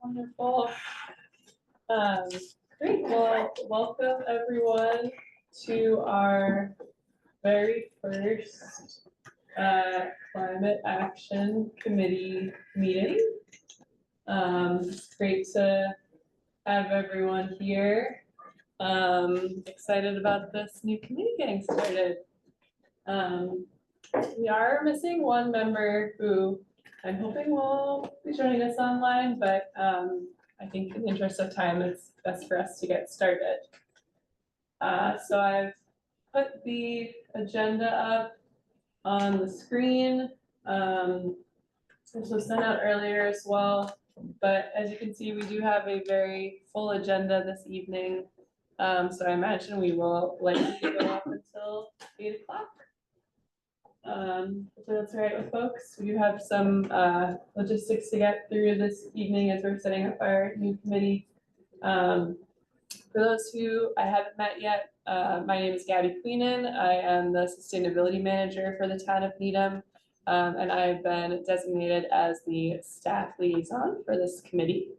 Wonderful. Um, Great. Well, welcome everyone to our very first Climate Action Committee meeting. Great to have everyone here. Excited about this new committee getting started. We are missing one member who I'm hoping will be joining us online, but I think in the interest of time, it's best for us to get started. So I've put the agenda up on the screen. This was sent out earlier as well, but as you can see, we do have a very full agenda this evening. So I imagine we will likely go up until 8 o'clock. If that's all right with folks. We do have some logistics to get through this evening as we're setting up our new committee. For those who I haven't met yet, my name is Gabby Queenan. I am the sustainability manager for the town of Needham, and I've been designated as the staff liaison for this committee.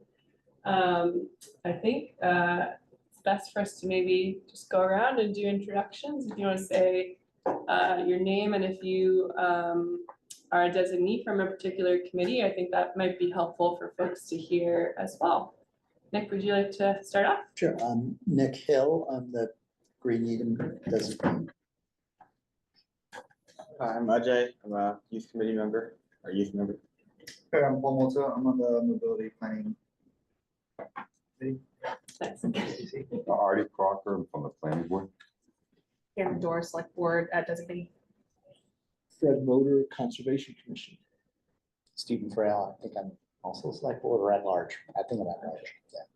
I think it's best for us to maybe just go around and do introductions. If you want to say your name, and if you are a designee from a particular committee, I think that might be helpful for folks to hear as well. Nick, would you like to start off? Sure. I'm Nick Hill. I'm the Green Needham designee. Hi, I'm Ajay. I'm a youth committee member, or youth member. Hey, I'm Paul Malta. I'm on the mobility planning. Artie Crocker, I'm from the planning board. Karen Dorr, select board designee. Fred Motor, Conservation Commission. Stephen Frail. I think I'm also select board or at large. I think I'm at large. Yeah.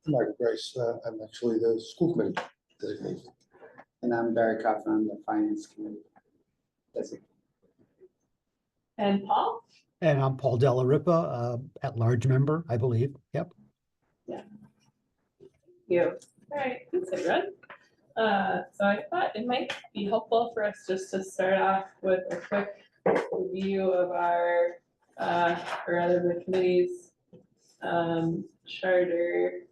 Michael Grace, I'm actually the school committee designee. And I'm Barry Coffin, I'm the finance committee. And Paul? And I'm Paul Della Ripa, at-large member, I believe. Yep. You. All right, thanks everyone. So I thought it might be helpful for us just to start off with a quick review of our, or rather the committee's charter.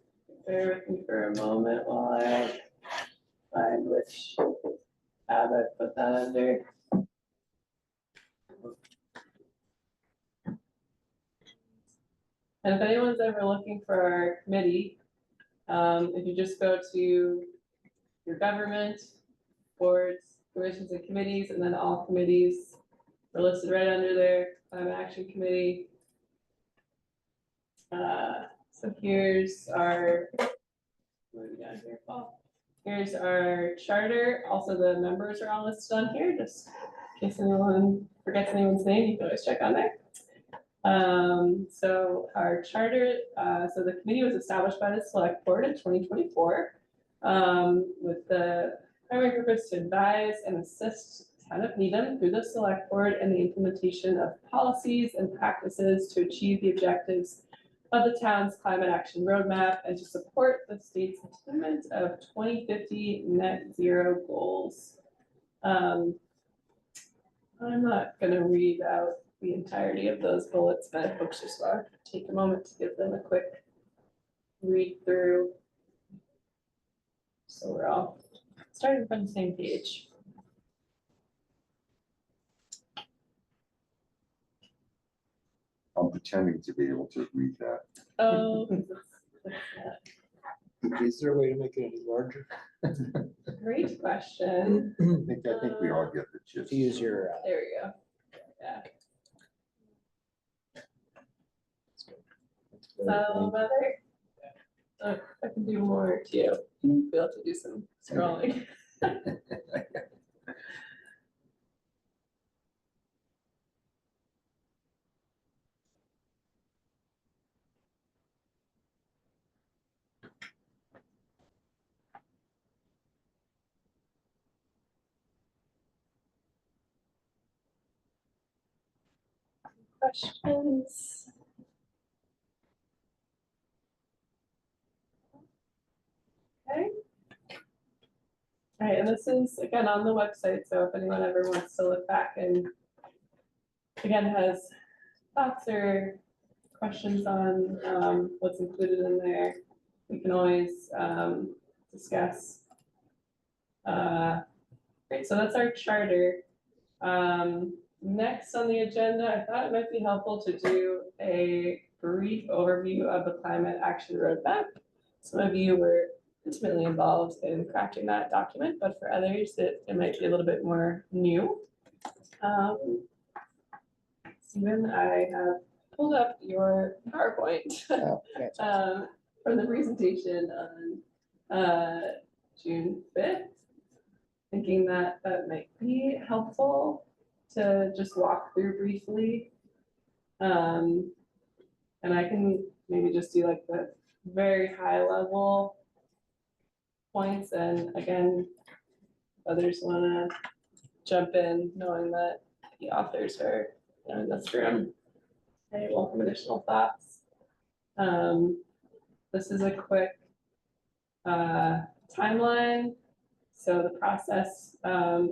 Bear with me for a moment while I find which tab I put that under. And if anyone's ever looking for our committee, if you just go to your government, boards, commissions and committees, and then all committees are listed right under there, Climate Action Committee. So here's our, what do we got here, Paul? Here's our charter. Also the members are all listed on here, just in case anyone forgets anyone's name, you can always check on there. So our charter, so the committee was established by the select board in 2024 with the primary purpose to advise and assist the town of Needham through the select board and the implementation of policies and practices to achieve the objectives of the town's climate action roadmap and to support the state's attainment of 2050 net zero goals. I'm not going to read out the entirety of those bullets, but folks just want to take a moment to give them a quick read through. So we're all starting from the same page. I'm pretending to be able to read that. Oh, Is there a way to make it any larger? great question. I think we all get the gist. To use your. There we go. Yeah. So whether I can do more too. Be able to do some scrolling. Questions? Okay. All right, and this is again on the website, so if anyone ever wants to look back and again has thoughts or questions on, what's included in there, we can always, discuss. Great, so that's our charter. Next on the agenda, I thought it might be helpful to do a brief overview of the climate action roadmap. Some of you were intimately involved in crafting that document, but for others, it might be a little bit more new. Stephen, I have pulled up your PowerPoint Oh, fantastic. from the presentation on June 5th. Thinking that that might be helpful to just walk through briefly. And I can maybe just do like the very high level points, and again, others wanna jump in knowing that the authors are, you know, in this room. I welcome additional thoughts. This is a quick timeline. So the process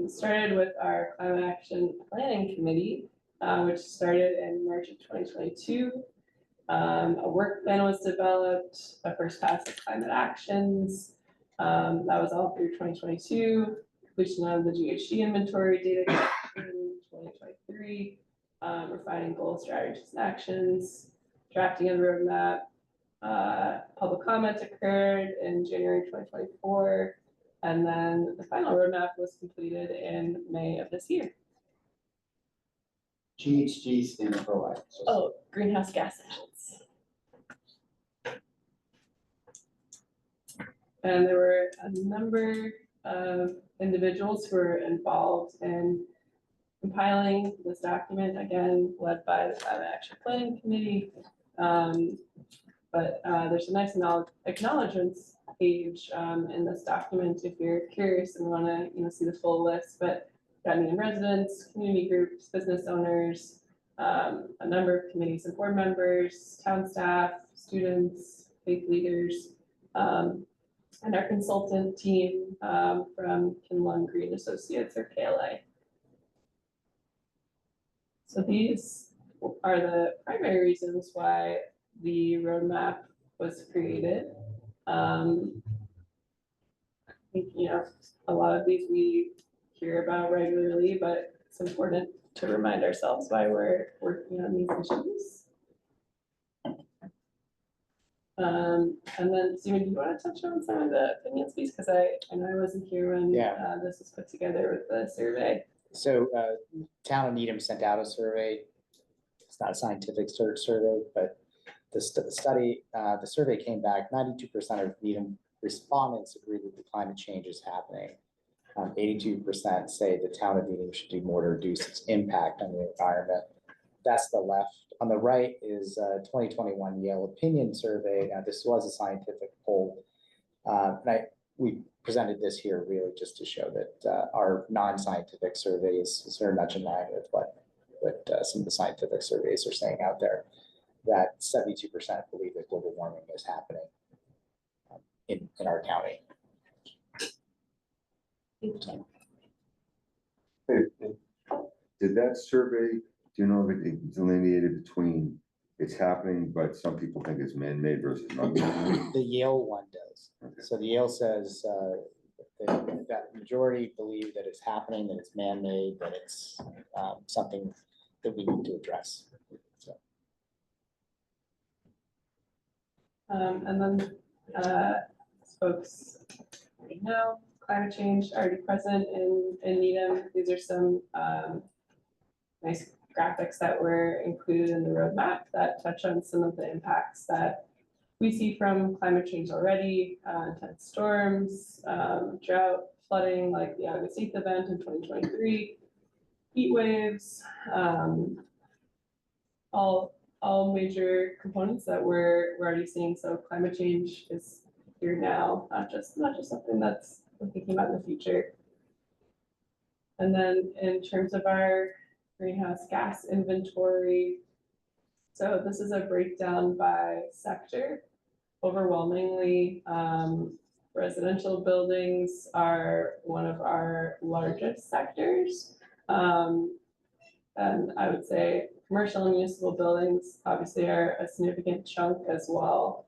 started with our Climate Action Planning Committee, which started in March of 2022. A work plan was developed, a first pass of climate actions. That was all through 2022, completion of the GHG inventory data collection, 2023, refining goals, strategies, and actions, drafting of the roadmap. Public comment occurred in January 2024. And then the final roadmap was completed in May of this year. GHG stands for what? Oh, greenhouse gas emissions. And there were a number of individuals who were involved in compiling this document, again, led by the Climate Action Planning Committee. But there's a nice acknowledgements page in this document if you're curious and want to see the full list. But got Needham residents, community groups, business owners, a number of committees and board members, town staff, students, faith leaders, and our consultant team from Kinlon Green Associates, or KLA. So these are the primary reasons why the roadmap was created. I think, a lot of these we hear about regularly, but it's important to remind ourselves why we're working on these issues. And then, Stephen, do you want to touch on some of the opinions piece? Because I know I wasn't here when this was put together with the survey. So Town of Needham sent out a survey. It's not a scientific survey, but the survey came back, 92% of Needham respondents agreed that the climate change is happening. 82% say the town of Needham should do more to reduce its impact on the environment. That's the left. On the right is a 2021 Yale Opinion Survey. Now, this was a scientific poll. We presented this here really just to show that our non-scientific survey is very much in line with what some of the scientific surveys are saying out there, that 72% believe that global warming is happening in our county. Did that survey, do you know if it delineated between it's happening, but some people think it's man-made versus not man-made? The Yale one does. Okay. So the Yale says that majority believe that it's happening, that it's man-made, that it's something that we need to address. So. And then folks already know climate change already present in Needham. These are some nice graphics that were included in the roadmap that touch on some of the impacts that we see from climate change already, intense storms, drought, flooding, like the August 8th event in 2023, heat waves, all major components that we're already seeing. So climate change is here now, not just something that's we're thinking about in the future. And then in terms of our greenhouse gas inventory, so this is a breakdown by sector. Overwhelmingly, residential buildings are one of our largest sectors. And I would say commercial and municipal buildings obviously are a significant chunk as well.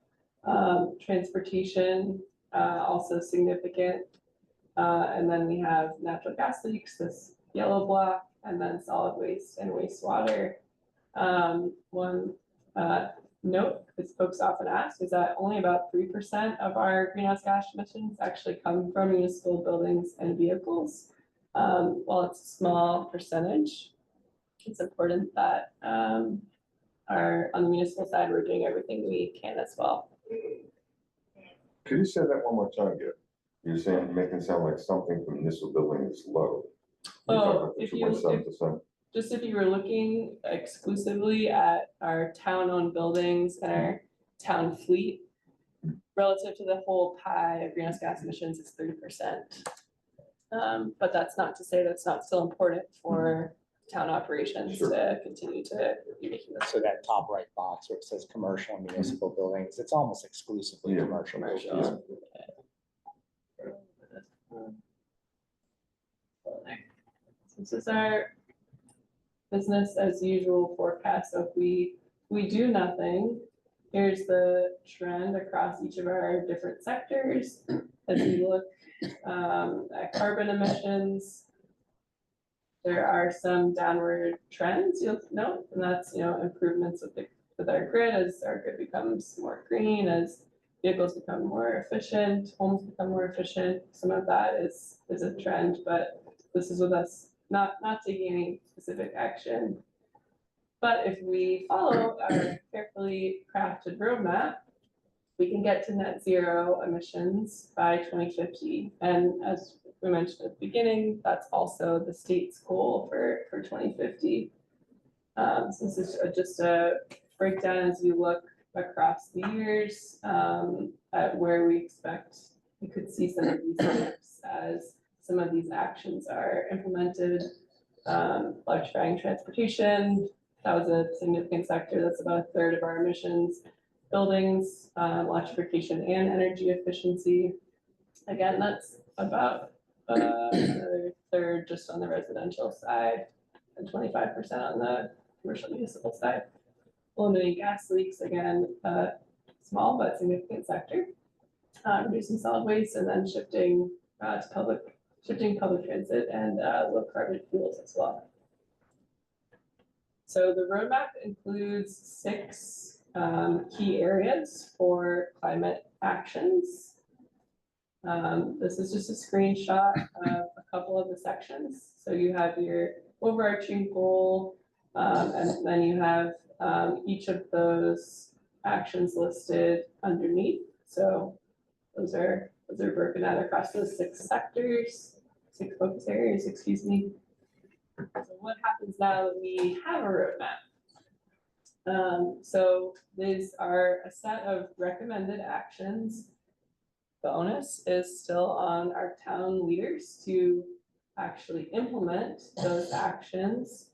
Transportation, also significant. And then we have natural gas leaks, this yellow block, and then solid waste and wastewater. One note, because folks often ask, is that only about 3% of our greenhouse gas emissions actually come from municipal buildings and vehicles. While it's a small percentage, it's important that on the municipal side, we're doing everything we can as well. Could you say that one more time, Gil? You're saying, making it sound like something from municipal building is low. Oh, if you- 2.7%. Just if you were looking exclusively at our town-owned buildings and our town fleet, relative to the whole pie of greenhouse gas emissions, it's 30%. But that's not to say that's not still important for town operations Sure. to continue to be making this. So that top right box where it says commercial and municipal buildings, it's almost exclusively Yeah, commercial. commercial. This is our business as usual forecast. So if we do nothing, here's the trend across each of our different sectors. As we look at carbon emissions, there are some downward trends you'll note, and that's, you know, improvements with our grid as our grid becomes more green, as vehicles become more efficient, homes become more efficient. Some of that is a trend, but this is with us not taking any specific action. But if we follow our carefully crafted roadmap, we can get to net zero emissions by 2050. And as we mentioned at the beginning, that's also the state's goal for 2050. So this is just a breakdown as we look across the years at where we expect we could see some of these steps as some of these actions are implemented. Electrifying transportation, that was a significant sector. That's about a third of our emissions. Buildings, electrification and energy efficiency. Again, that's about another third just on the residential side and 25% on the commercial municipal side. Eliminating gas leaks, again, small but significant sector. Reducing solid waste and then shifting public transit and low carbon fuels as well. So the roadmap includes 6 key areas for climate actions. This is just a screenshot of a couple of the sections. So you have your overarching goal, and then you have each of those actions listed underneath. So those are broken out across those 6 sectors, 6 focus areas, excuse me. So what happens now that we have a roadmap? So these are a set of recommended actions. The onus is still on our town leaders to actually implement those actions.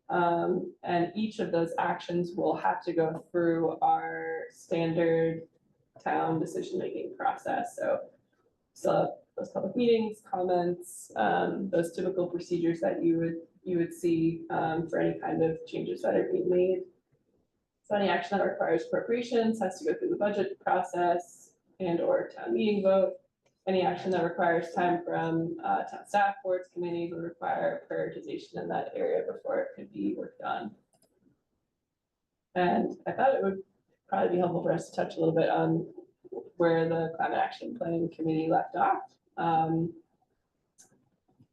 And each of those actions will have to go through our standard town decision-making process. So those public meetings, comments, those typical procedures that you would see for any kind of changes that are being made. So any action that requires appropriations has to go through the budget process and or town meeting vote. Any action that requires time from town staff, boards, committees will require prioritization in that area before it could be worked on. And I thought it would probably be helpful for us to touch a little bit on where the Climate Action Planning Committee left off.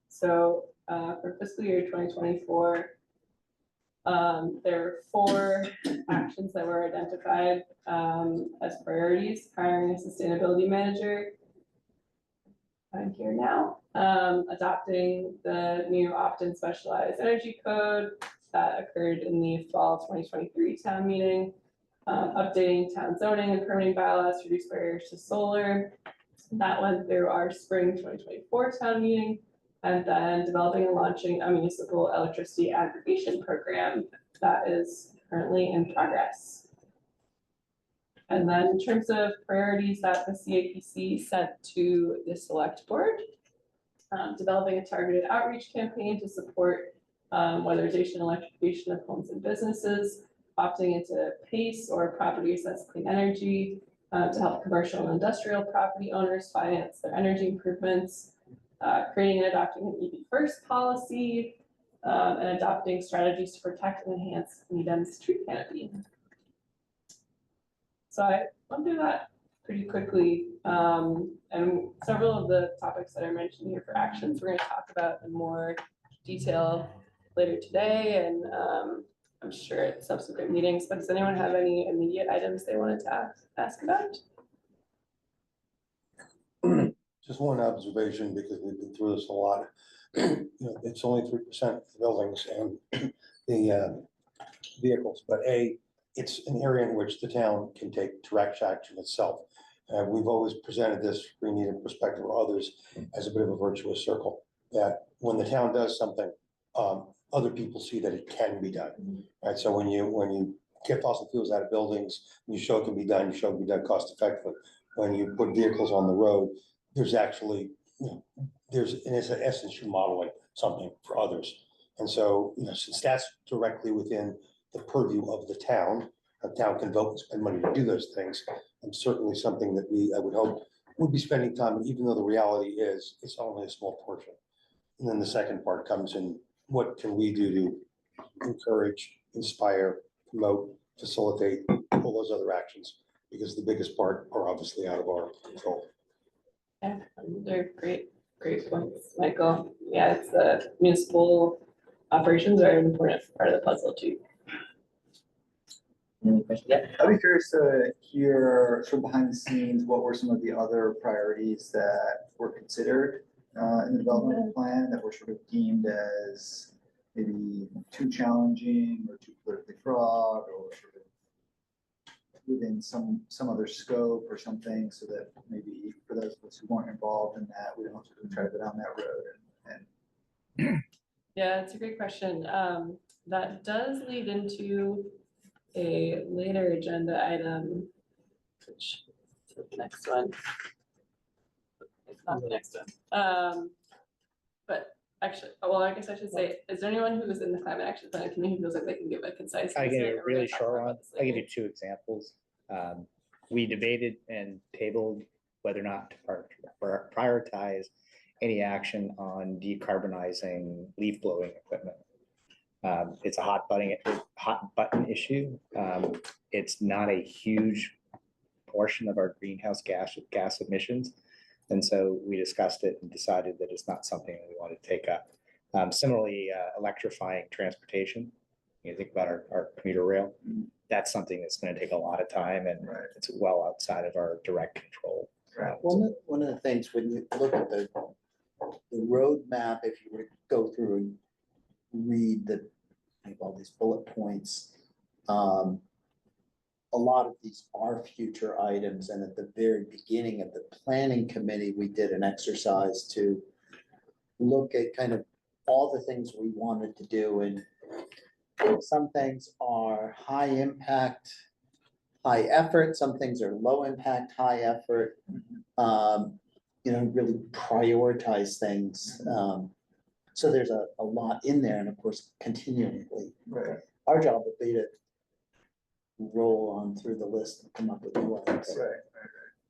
So for fiscal year 2024, there were 4 actions that were identified as priorities: hiring a sustainability manager. I'm here now. Adopting the new opt-in specialized energy code that occurred in the fall 2023 town meeting. Updating town zoning and permitting bylaws to reduce barriers to solar. That went through our spring 2024 town meeting. And then developing and launching a municipal electricity aggregation program that is currently in progress. And then in terms of priorities that the CAPC sent to the select board, developing a targeted outreach campaign to support weatherization, and electrification of homes and businesses, opting into PACE or properties that's clean energy, to help commercial and industrial property owners finance their energy improvements, creating and adopting an EV first policy, and adopting strategies to protect and enhance Needham's tree canopy. So I went through that pretty quickly, and several of the topics that are mentioned here for actions, we're gonna talk about in more detail later today, and I'm sure at subsequent meetings, but does anyone have any immediate items they wanted to ask about? Just one observation, because we've been through this a lot. You know, it's only 3% of the buildings and the vehicles, but it's an area in which the town can take direct action itself. We've always presented this, we need a perspective of others, as a bit of a virtuous circle, that when the town does something, other people see that it can be done. Right, so when you get fossil fuels out of buildings, you show it can be done, you show it can be done cost effectively. When you put vehicles on the road, there's actually, you know, there's, in essence, you're modeling something for others. And so, you know, since that's directly within the purview of the town can vote and spend money to do those things. And certainly something that I would hope, would be spending time, even though the reality is, it's only a small portion. And then the second part comes in, what can we do to encourage, inspire, promote, facilitate all those other actions? Because the biggest part are obviously out of our control. Yeah, they're great points, Michael. Yeah, it's the municipal operations are an important part of the puzzle too. Any questions? Yeah, I'd be curious to hear sort of behind the scenes, what were some of the other priorities that were considered in the development plan that were sort of deemed as maybe too challenging or too politically fraught, or sort of within some other scope or something, so that maybe for those of us who weren't involved in that, we don't have to try to go down that road and Yeah, it's a great question. That does lead into a later agenda item, which is the next one. It's not the next one. But actually, well, I guess I should say, is there anyone who is in the climate action plan committee who feels like they can give a concise? I give answer? you a We're gonna really talk short more one. about this I give later. you two examples. We debated and tabled whether or not to prioritize any action on decarbonizing leaf blowing equipment. It's a hot button issue. It's not a huge portion of our greenhouse gas emissions. And so we discussed it and decided that it's not something we want to take up. Similarly, electrifying transportation. You think about our commuter rail, that's something that's going to take a lot of time, and it's well outside of our direct control. One of the things, when you look at the roadmap, if you were to go through and read all these bullet points, a lot of these are future items. And at the very beginning of the planning committee, we did an exercise to look at kind of all the things we wanted to do. And some things are high impact, high effort. Some things are low impact, high effort. You know, really prioritize things. So there's a lot in there, and of course, continually. Right. Our job would be to roll on through the list and come up with new ones. Right.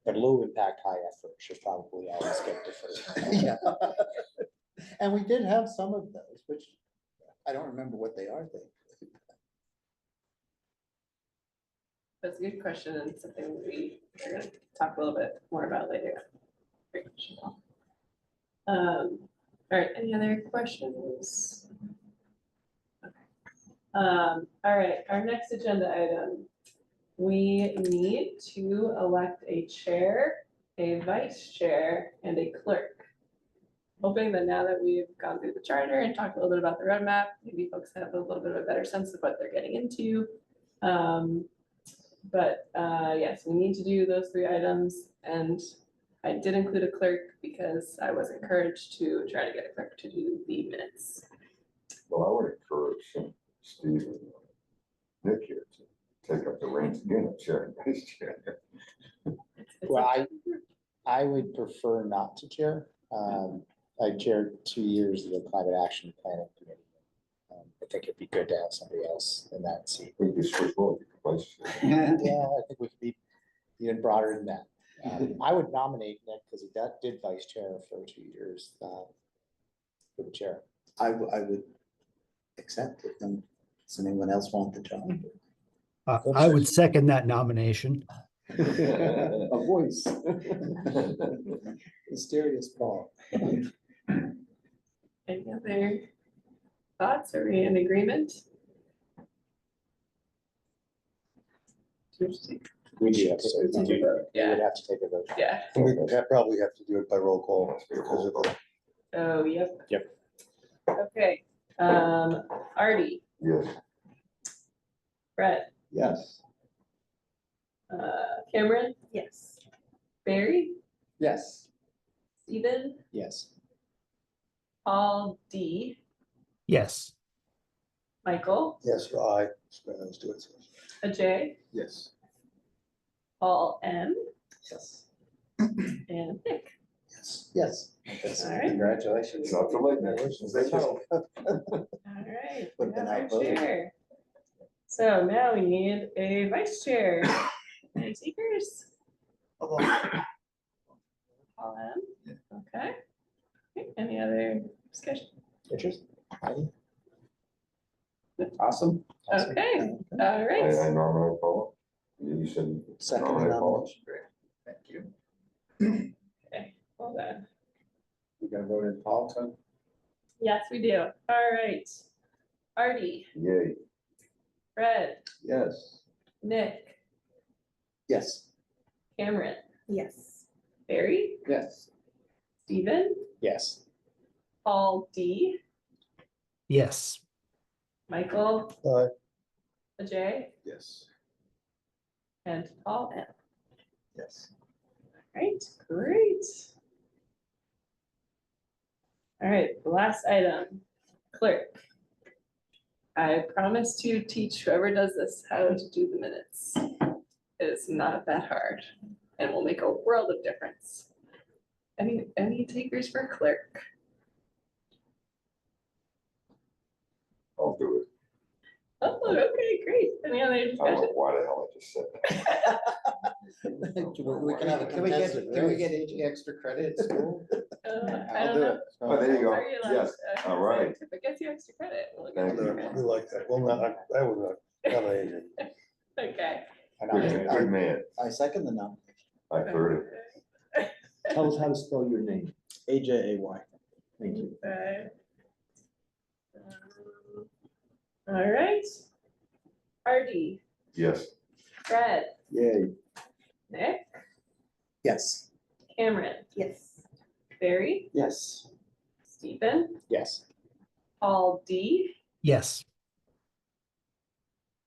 But low impact, high effort should probably always get deferred. Yeah. And we did have some of those, which I don't remember what they are. That's a good question, and something we're gonna talk a little bit more about later. Great question. All right, any other questions? Okay. All right, our next agenda item. We need to elect a chair, a vice chair, and a clerk. Hoping that now that we've gone through the charter and talked a little bit about the roadmap, maybe folks have a little bit of a better sense of what they're getting into. But yes, we need to do those three items, and I did include a clerk because I was encouraged to try to get a clerk to do the minutes. Well, I would encourage Steve and Nick here to take up the reins again of chair and vice chair. It's Well, a- I would prefer not to chair. I chaired 2 years of the climate action planning committee. think it'd be good to have somebody else in that seat. We could switch roles, vice chair. Yeah, I think we could be even broader than that. I would nominate Nick because he did vice chair for 2 years, for the chair. I would accept it, and does anyone else want the job? I would second that nomination. A voice. Mysterious Paul. Any other thoughts? Are we in agreement? We do have to, Did you vote? we would Yeah, have to take a vote. yeah. And we probably have to do it by roll call because of the Oh, yep. Yep. Okay, Artie, Yes. Brett, Yes. Cameron, Yes. Barry, Yes. Stephen, Yes. Paul D, Yes. Michael, yes, or I. Let's do it. Ajay, Yes. Paul M, Yes. and Nick. Yes. Yes. All right. Congratulations. Not too late. Let's hope. All right, we Would've been have our outvoted. chair. So now we need a vice chair. Any takers? Paul M, okay. Okay, any other discussion? Interest? Heidi? Awesome. Awesome. Okay, all I right. nominate Paul. You said. Second nominate Paul. nomination. Thank you. Okay, hold on. You gonna vote in Paul, Tony? Yes, we do. All right. Artie, Yay. Fred, Yes. Nick, Yes. Cameron, Yes. Barry, Yes. Stephen, Yes. Paul D, Yes. Michael, Aye. Ajay, Yes. and Paul M. Yes. Right, great. All right, the last item, clerk. I promise to teach whoever does this how to do the minutes. It's not that hard and will make a world of difference. Any takers for clerk? I'll do it. Oh, okay, great. Any other I don't know discussion? why the hell I just said that. We can have a contested Can we race. get any extra credit at school? I I'll don't do know. it. Oh, there you go. Are you allowed? Yes, Okay, all so right. If it gets you extra credit, we'll give Thank you you. credit. We like that. Well, not, I would not nominate you. Okay. I Good, nominate good man. I second the nomination. I've heard it. Tell us how to spell your name. AJAY. Thank you. Okay. All right. Artie, Yes. Fred, Yay. Nick, Yes. Cameron, Yes. Barry, Yes. Stephen, Yes. Paul D, Yes.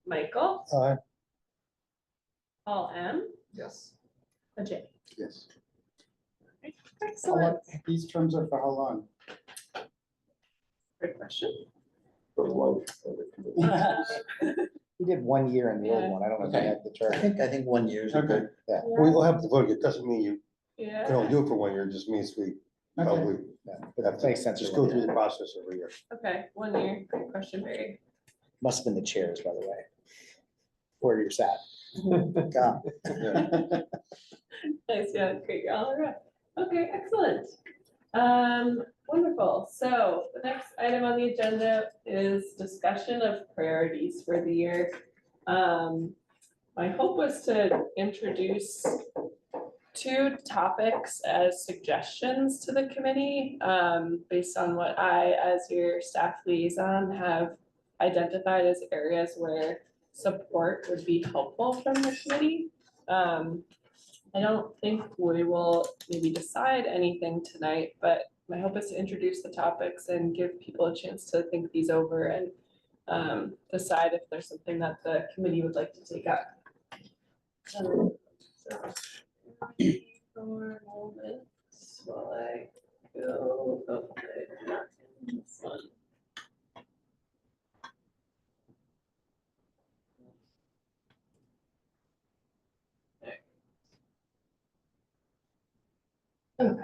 Michael, Aye. Paul M, Yes. Ajay. Yes. Excellent. These terms are for how long? Good question. For life. of the committee. We did 1 year in the old Yeah. one. I don't know if Okay. I had the I term. think 1 year is a good. We will have to vote. It doesn't mean you can Yeah, only do it for 1 year. It just means we probably Yeah, have That to makes sense. just for go one through year. the process every year. okay, 1 year. Great question, Barry. Must have been the chairs, by the way. Where you're sat. God. Nice, yeah, great, you're all right. Okay, excellent. Wonderful. So the next item on the agenda is discussion of priorities for the year. My hope was to introduce 2 topics as suggestions to the committee, based on what I, as your staff liaison, have identified as areas where support would be helpful from the committee. I don't think we will maybe decide anything tonight, but my hope is to introduce the topics and give people a chance to think these over and decide if there's something that the committee would like to take up. So, for a moment, while I go, okay, not in this one. Okay.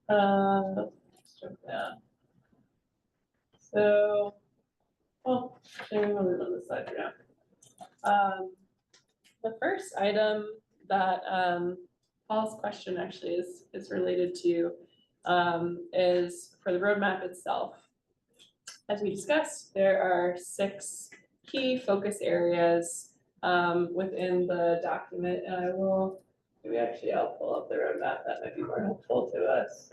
Let's jump down. So, well, maybe we'll leave it on this side for now. The first item that Paul's question actually is related to is for the roadmap itself. As we discussed, there are 6 key focus areas within the document, and I'll pull up the roadmap, that might be more helpful to us.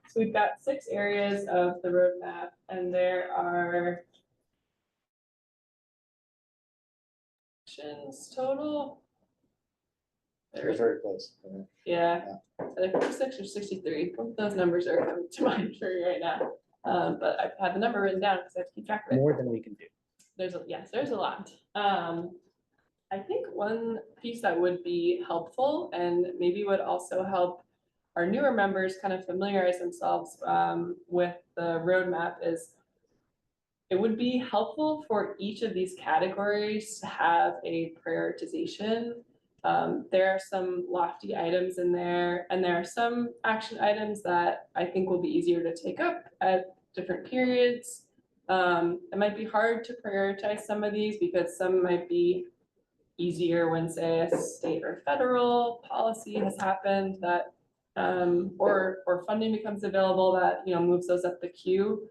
So we've got 6 areas of the roadmap, and there are sections total. They're very close. Yeah, I think 56 or 63, both those numbers are coming to mind for me right now. But I've had the number written down because I have to keep track of it. More than we can do. There's a lot. I think one piece that would be helpful and maybe would also help our newer members kind of familiarize themselves with the roadmap is it would be helpful for each of these categories to have a prioritization. There are some lofty items in there, and there are some action items that I think will be easier to take up at different periods. It might be hard to prioritize some of these because some might be easier when, say, a state or federal policy has happened that or funding becomes available that moves those up the queue.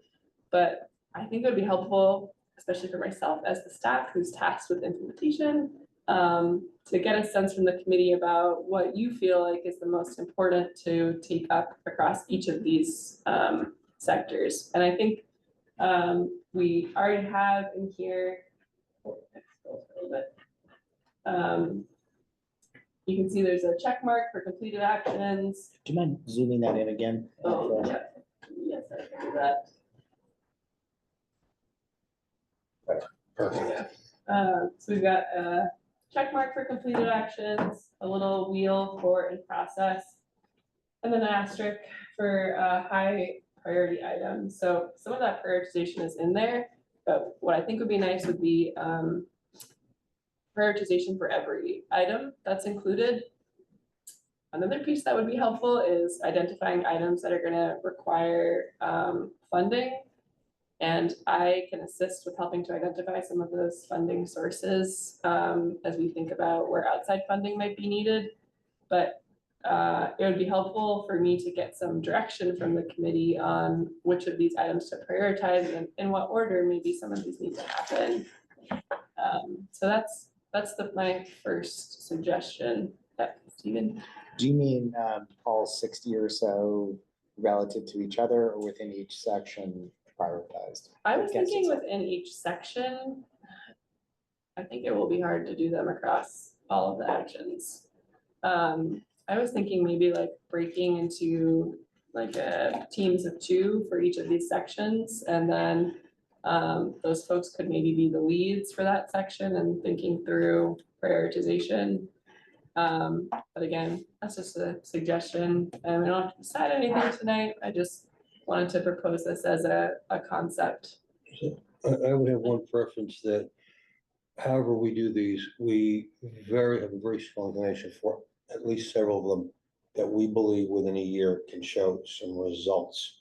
But I think it would be helpful, especially for myself as the staff who's tasked with implementation, to get a sense from the committee about what you feel like is the most important to take up across each of these sectors. And I think we already have in here, you can see there's a check mark for completed actions. Do you mind zooming that in again? Oh, yeah. Yes, I can do that. Perfect. So we've got a check mark for completed actions, a little wheel for in process, and then an asterisk for high priority items. So some of that prioritization is in there, but what I think would be nice would be prioritization for every item that's included. Another piece that would be helpful is identifying items that are going to require funding. And I can assist with helping to identify some of those funding sources as we think about where outside funding might be needed. But it would be helpful for me to get some direction from the committee on which of these items to prioritize and in what order maybe some of these need to happen. So that's my first suggestion. Stephen? Do you mean all 60 or so relative to each other or within each section prioritized? I was thinking within each section. I think it will be hard to do them across all of the actions. I was thinking maybe like breaking into like teams of 2 for each of these sections, and then those folks could maybe be the leads for that section and thinking through prioritization. But again, that's just a suggestion, and we don't have to decide anything tonight. I just wanted to propose this as a concept. I would have one preference that however we do these, we have a very strong inclination for at least several of them that we believe within a year can show some results.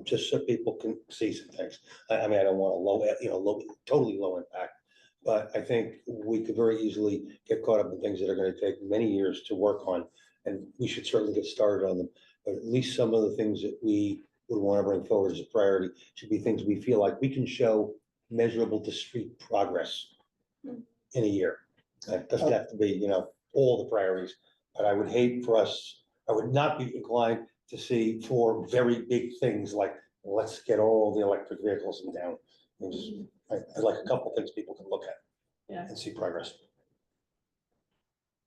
Just so people can see some things. I mean, I don't want totally low impact, but I think we could very easily get caught up in things that are going to take many years to work on, and we should certainly get started on them. But at least some of the things that we would want to bring forward as a priority should be things we feel like we can show measurable, discrete progress in a year. It doesn't have to be, all the priorities, but I would hate for us, I would not be inclined to see 4 very big things like, let's get all the electric vehicles in town. I'd like a couple things people can look at and see progress.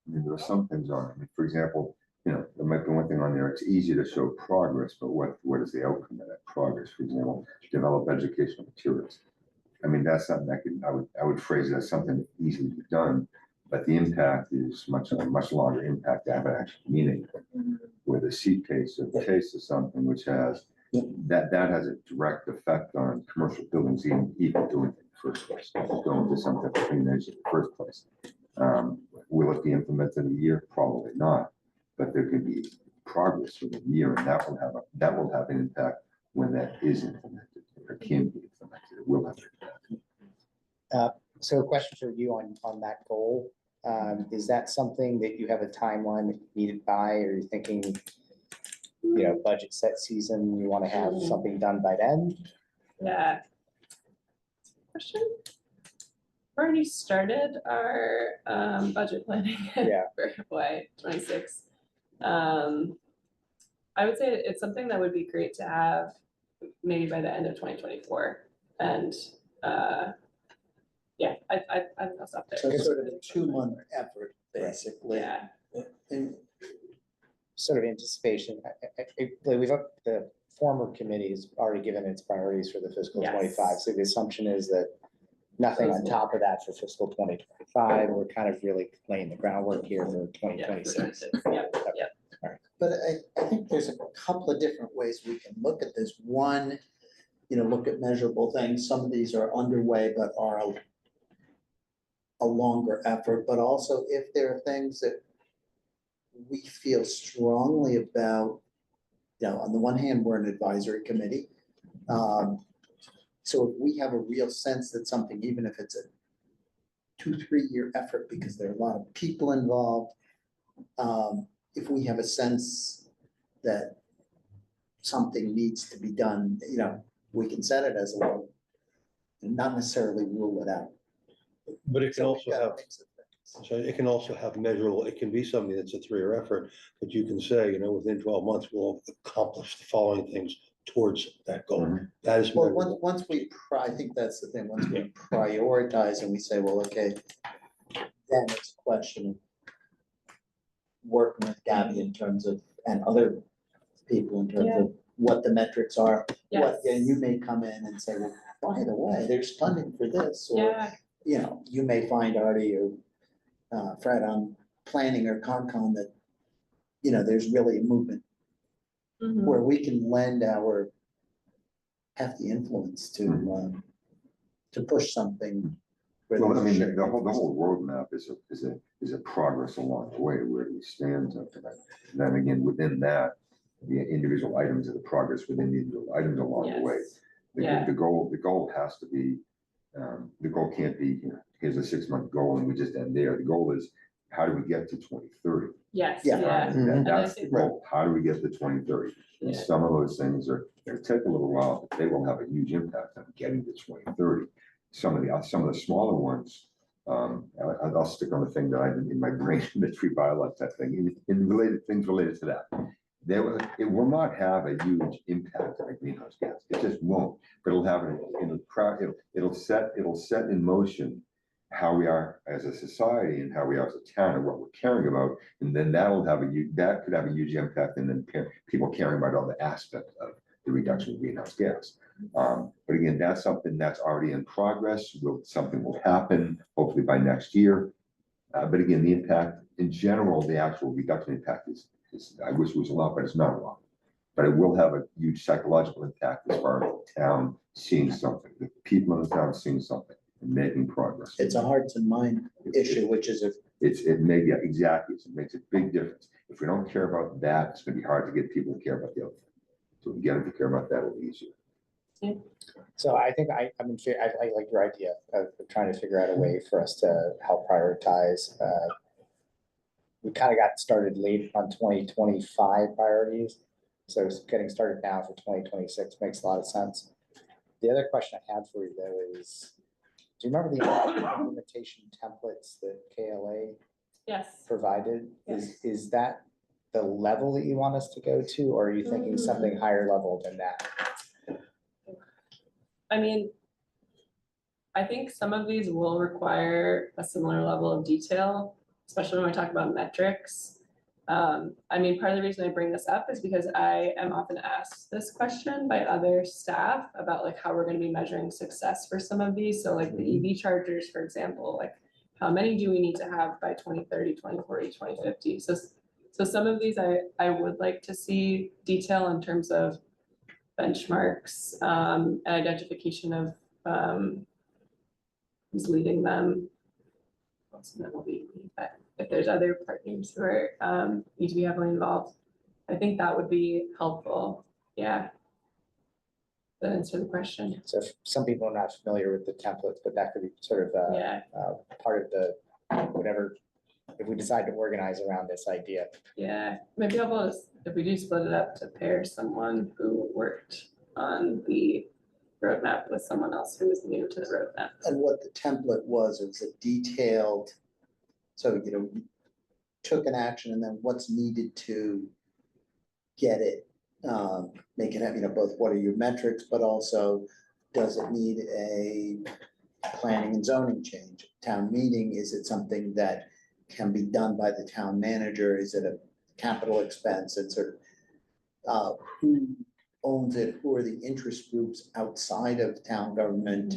I mean, there are some things on it. I mean, for example, there might be one thing on there, it's easy to show progress, but what is the outcome of that progress? For example, develop educational materials. I mean, that's something that I would phrase it as something easily be done, but the impact is much longer impact to have an actual meaning. Where the seat case or the case is something which has, that has a direct effect on commercial buildings, even doing it in the first place, going to something clean energy in the first place. Will it be implemented in a year? Probably not, but there could be progress within a year, and that will have an impact when that is implemented, or can be implemented, it will have an impact. So a question for you on that goal. Is that something that you have a timeline needed by, or you're thinking, you know, budget set season, you want to have something done by then? Yeah. Question? We've already started our budget planning Yeah. for FY '26. I would say it's something that would be great to have maybe by the end of 2024. And yeah, I'll stop there. So it's sort of a 2-month effort, basically. Yeah, And Sort of anticipation. The former committee has already given its priorities for the fiscal Yes. 25. So the assumption is that nothing on top of that for fiscal 2025. We're kind of really laying the groundwork here for yeah. 2026. Yeah, But I think there's a couple of different ways we can look at this. One, look at measurable things. Some of these are underway, but are a longer effort, but also if there are things that we feel strongly about, on the one hand, we're an advisory committee. So if we have a real sense that something, even if it's a 2-3 year effort, because there are a lot of people involved, if we have a sense that something needs to be done, we can set it as a law, and not necessarily rule it out. But it can So we've also got a have, mix of things. so it can also have measurable, it can be something that's a 3-year effort, but you can say, within 12 months, we'll accomplish the following things towards that goal. That is Well, measurable. once I think that's the thing, once we prioritize and we say, well, okay, then it's a question of working with Gabby in terms of, and other people in terms of what the metrics are. yes. And you may come in and say, well, by the way, there's funding for this, or, Yeah, you may find Artie or Fred on planning or Concom that, there's really a movement mhm. where we can lend our hefty influence to push something. where Well, I there's mean, shared the whole interest. roadmap is a progress along the way, where do we stand? And then again, within that, the individual items of the progress within the individual items along the way. Yes. Yeah. The goal has to be, the goal can't be, here's a 6-month goal and we just end there. The goal is, how do we get to 2030? Yes, Yeah. yeah. And I that's the think- goal. How do we get to 2030? And Yeah. some of those things they'll take a little while, but they will have a huge impact on getting to 2030. Some of the smaller ones, I'll stick on the thing that I've been in my brain, the tree bylaw type thing, in related things related to that. It will not have a huge impact on the greenhouse gas. It just won't. But it'll set in motion how we are as a society and how we are as a town and what we're caring about. And then that could have a huge impact, and then people caring about all the aspects of the reduction of greenhouse gas. But again, that's something that's already in progress. Something will happen hopefully by next year. But again, the impact in general, the actual reduction impact is I wish it was a lot, but it's not a lot. But it will have a huge psychological impact as far as the town seeing something, the people in the town seeing something and making progress. It's a hearts and mind issue, which is Exactly. It makes a big difference. If we don't care about that, it's gonna be hard to get people to care about the other thing. So if we get them to care about that, it'll be easier. So I think I like your idea of trying to figure out a way for us to help prioritize. We kind of got started late on 2025 priorities. So getting started now for 2026 makes a lot of sense. The other question I had for you though is, do you remember the implementation templates that KLA Yes. provided? Is that the level that you want us to go to, or are you thinking something higher level than that? I mean, I think some of these will require a similar level of detail, especially when we talk about metrics. I mean, part of the reason I bring this up is because I am often asked this question by other staff about like how we're going to be measuring success for some of these. So like the EV chargers, for example, like how many do we need to have by 2030, 2040, 2050? So some of these I would like to see detail in terms of benchmarks and identification of who's leading them. Most of them will be, but if there's other partners who are, need to be heavily involved, I think that would be helpful, yeah. That answer the question, So if some people are not familiar with the templates, but that could be sort of yeah, part of the, whatever, if we decide to organize around this idea. yeah, maybe I'll just, if we do split it up, to pair someone who worked on the roadmap with someone else who was new to the roadmap. And what the template was, it was a detailed, so, you know, you took an action and then what's needed to get it, make it have, you know, both what are your metrics, but also does it need a planning and zoning change? Town meeting, is it something that can be done by the town manager? Is it a capital expense? And sort of, who owns it? Who are the interest groups outside of town government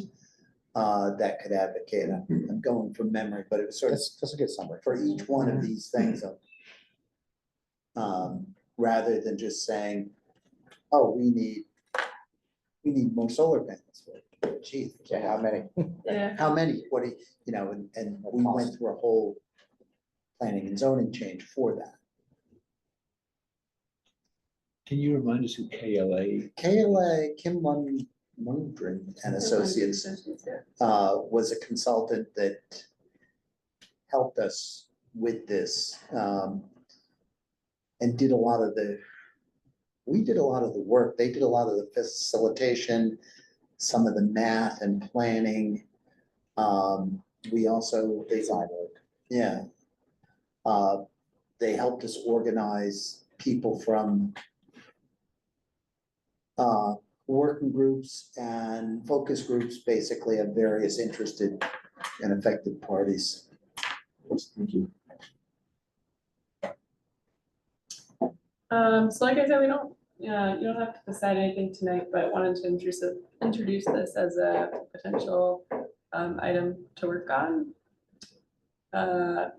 that could advocate? I'm going from memory, but it was sort of That's a good summary. for each one of these things. Rather than just saying, oh, we need more solar panels. Well, geez, Okay, how many? Yeah, how many? What do you know, and we went through a whole planning and zoning change for that. Can you remind us who KLA? KLA, Kim Mundren and Associates, was a consultant that helped us with this, and did a lot of the, we did a lot of the work. They did a lot of the facilitation, some of the math and planning. We also, Design work. yeah. They helped us organize people from working groups and focus groups, basically, of various interested and affected parties. Thank you. So like I said, we don't, you don't have to decide anything tonight, but wanted to introduce this as a potential item to work on.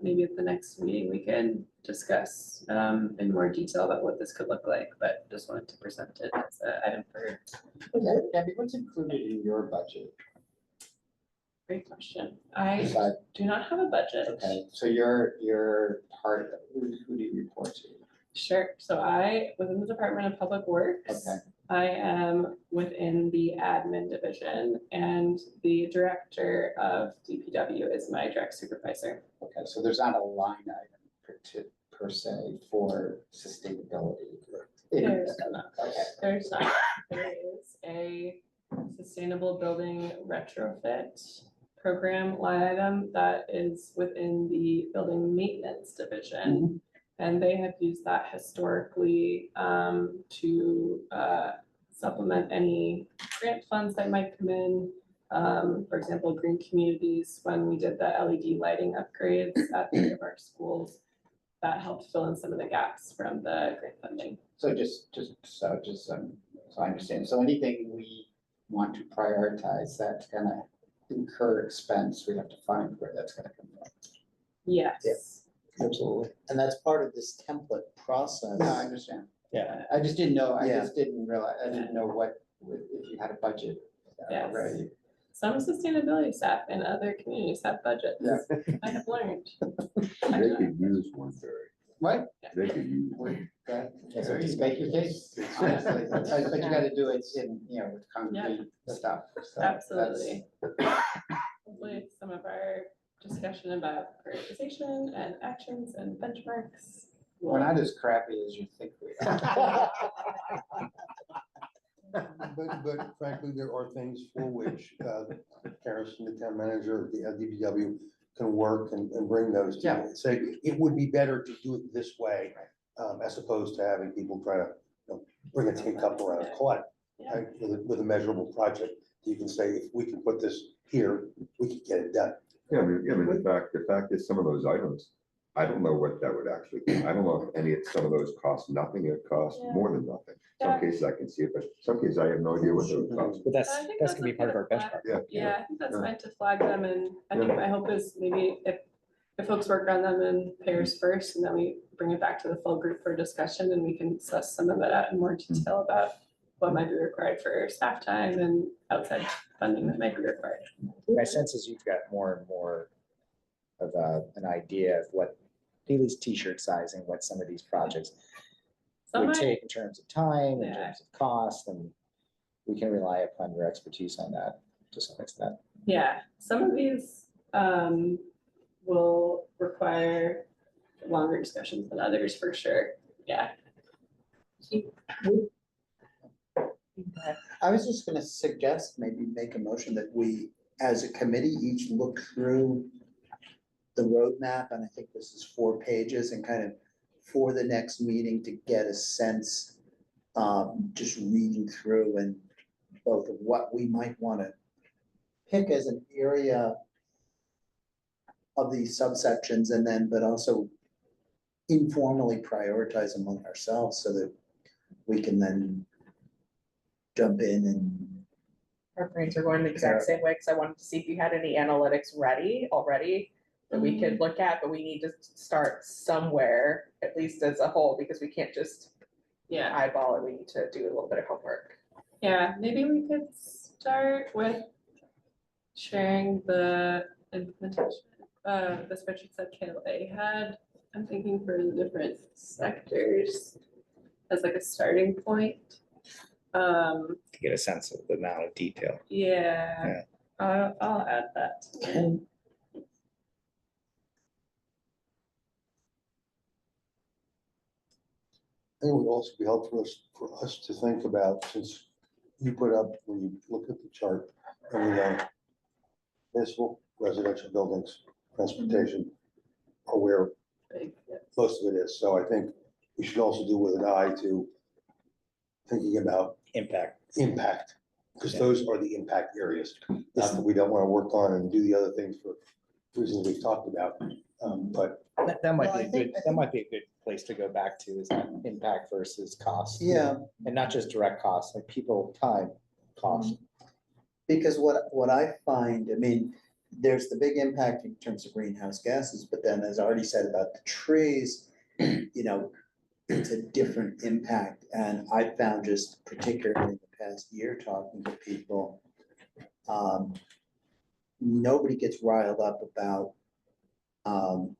Maybe at the next meeting, we can discuss in more detail about what this could look like, but just wanted to present it as an item for. Debbie, what's included in your budget? Great question. I Besides- do not have a budget. Okay, so you're part of, who do you report to? Sure. So I, within the Department of Public Works. Okay. I am within the admin division, and the director of DPW is my direct supervisor. Okay, so there's not a line item per se for sustainability. There's not. Okay. There's not. There is a sustainable building retrofit program line item that is within the building maintenance division. And they have used that historically to supplement any grant funds that might come in. For example, Green Communities, when we did the LED lighting upgrades at three of our schools, that helped fill in some of the gaps from the grant funding. So so I understand. So anything we want to prioritize that's gonna incur expense, we have to find where that's gonna come from. Yes. Yeah. Absolutely. And that's part of this template process. No, I understand. Yeah, I just didn't know, I just didn't realize, I didn't know if you had a budget Yes. already. Some sustainability staff in other communities have budgets. Yeah. I have learned. They could use one, Barry. What? They could use. So just make your case, honestly, but you gotta do it in, with concrete stuff. So that's- Absolutely. Hopefully some of our discussion about prioritization and actions and benchmarks. We're not as crappy as you think we are. But frankly, there are things for which Harrison, the town manager, the DPW can work and bring those to you. Say, it would be better to do it this way, as opposed to having people try to, bring a tin cup around and collect. Right, with a measurable project, you can say, if we can put this here, we can get it done. Yeah, I mean, the fact is, some of those items, I don't know what that would actually be. I don't know if some of those cost nothing, it costs more than nothing. Some Yeah. cases I can see it, but some cases I have no idea what they would cost. But I think that's gonna be part of our okay to benchmark. Yeah. Yeah, I think that's Yeah. meant to flag them, and I think my hope is maybe if folks work on them in pairs first, and then we bring it back to the full group for discussion, and we can suss some of it out in more detail about what might be required for staff time and outside funding that might be required. My sense is you've got more and more of an idea of what at least t-shirt sizing, what some of these projects Some would might, take in terms of time, in Yeah. terms of cost, and we can rely upon your expertise on that to some extent. yeah, some of these will require longer discussions than others for sure, yeah. I was just gonna suggest, maybe make a motion that we, as a committee, each look through the roadmap, and I think this is 4 pages, and kind of for the next meeting to get a sense, just reading through and both of what we might wanna pick as an area of these subsections, and then, but also informally prioritize among ourselves so that we can then jump in and Our brains are going the exact same way, because I wanted to see if you had any analytics ready already that we could look at, but we need to start somewhere, at least as a whole, because we can't just Yeah, eyeball it. We need to do a little bit of homework. yeah, maybe we could start with sharing the implementation, the spreadsheets that KLA had. I'm thinking for the different sectors as like a starting point. To get a sense of the amount of detail. Yeah, I'll add that. and I think it would also be helpful for us to think about, since you put up, when you look at the chart, and municipal residential buildings, transportation, are where Big, yeah. most of it is. So I think we should also do with an eye to thinking about Impact. impact, because Yeah. those are the impact areas. Not that we don't want to work on and do the other things for reasons we've talked about, but That might Well, be I a think- good, that might be a good place to go back to, is that impact versus cost. yeah, And not just direct costs, like people, time, cost. because what I find, I mean, there's the big impact in terms of greenhouse gases, but then as I already said about the trees, you know, it's a different impact, and I found just particularly in the past year talking to people, nobody gets riled up about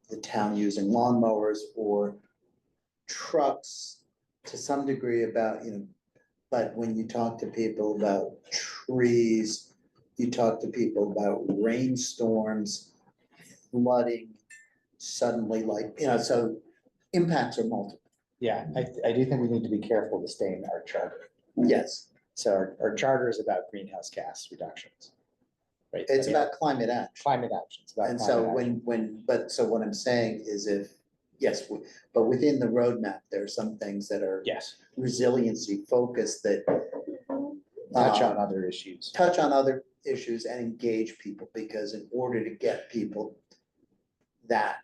the town using lawnmowers or trucks to some degree about, you know, but when you talk to people about trees, you talk to people about rainstorms, flooding, suddenly, like, you know, so impacts are multiple. Yeah, I do think we need to be careful to stay in our charter. Yes, So our charter is about greenhouse gas reductions. Right? it's I mean, about climate action. climate actions. About And so climate action. but so what I'm saying is yes, but within the roadmap, there are some things that are Yes, resiliency focused that touch on um, other issues. touch on other issues and engage people, because in order to get people that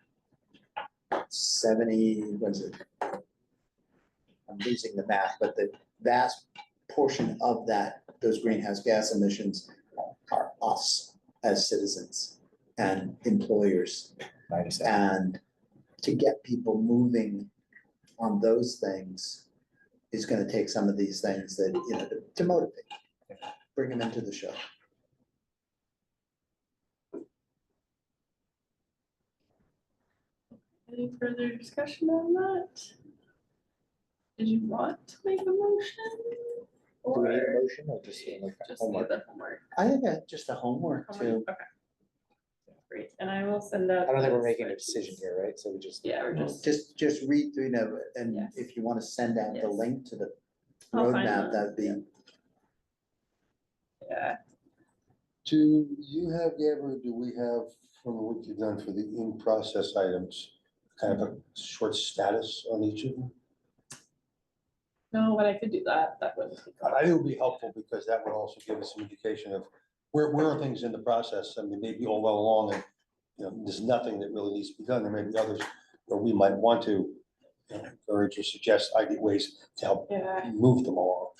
70, what is it? I'm losing the math, but the vast portion of that, those greenhouse gas emissions are us as citizens and employers. I understand. And to get people moving on those things is gonna take some of these things that, you know, to motivate, bring them into the show. Any further discussion on that? Did you want to make a motion? Do we need a Or motion or just like just homework? need the homework? I think that's just a homework Homework? too. Okay. Great, and I will send out. I don't think we're the making a spreadsheets. decision here, right? So we just. Yeah, we're just, Just read through, you know, and Yes. if you wanna send out the Yes. link to the I'll find roadmap, one, that'd be, yeah, do you have, Deborah, do we have, from what you've done for the in-process items, kind of a short status on each of them? no, but I could do that, that wouldn't take I long. think it would be helpful, because that would also give us some indication of where are things in the process. I mean, maybe all well along, and, you know, there's nothing that really needs to be done. There may be others where we might want to, you know, encourage or suggest ways to help Yeah, move them along.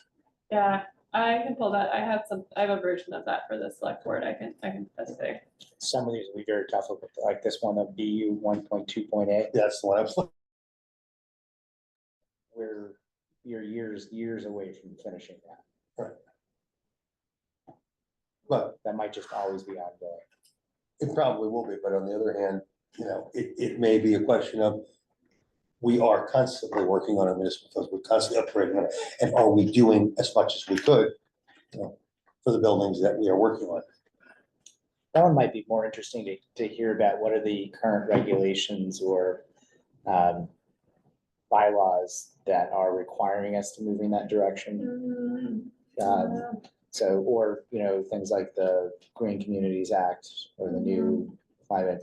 yeah, I can pull that, I have a version of that for the select board, I can put that there. Some of these will be very tough, like this one of BU 1.2.a, That's the one I was looking. where you're years away from finishing that. But That might just always be ongoing. it probably will be, but on the other hand, it may be a question of, we are constantly working on our municipal funds, we're constantly upgrading them, and are we doing as much as we could, for the buildings that we are working on? That one might be more interesting to hear about. What are the current regulations or bylaws that are requiring us to move in that direction? So, or, things like the Green Communities Act or the new Climate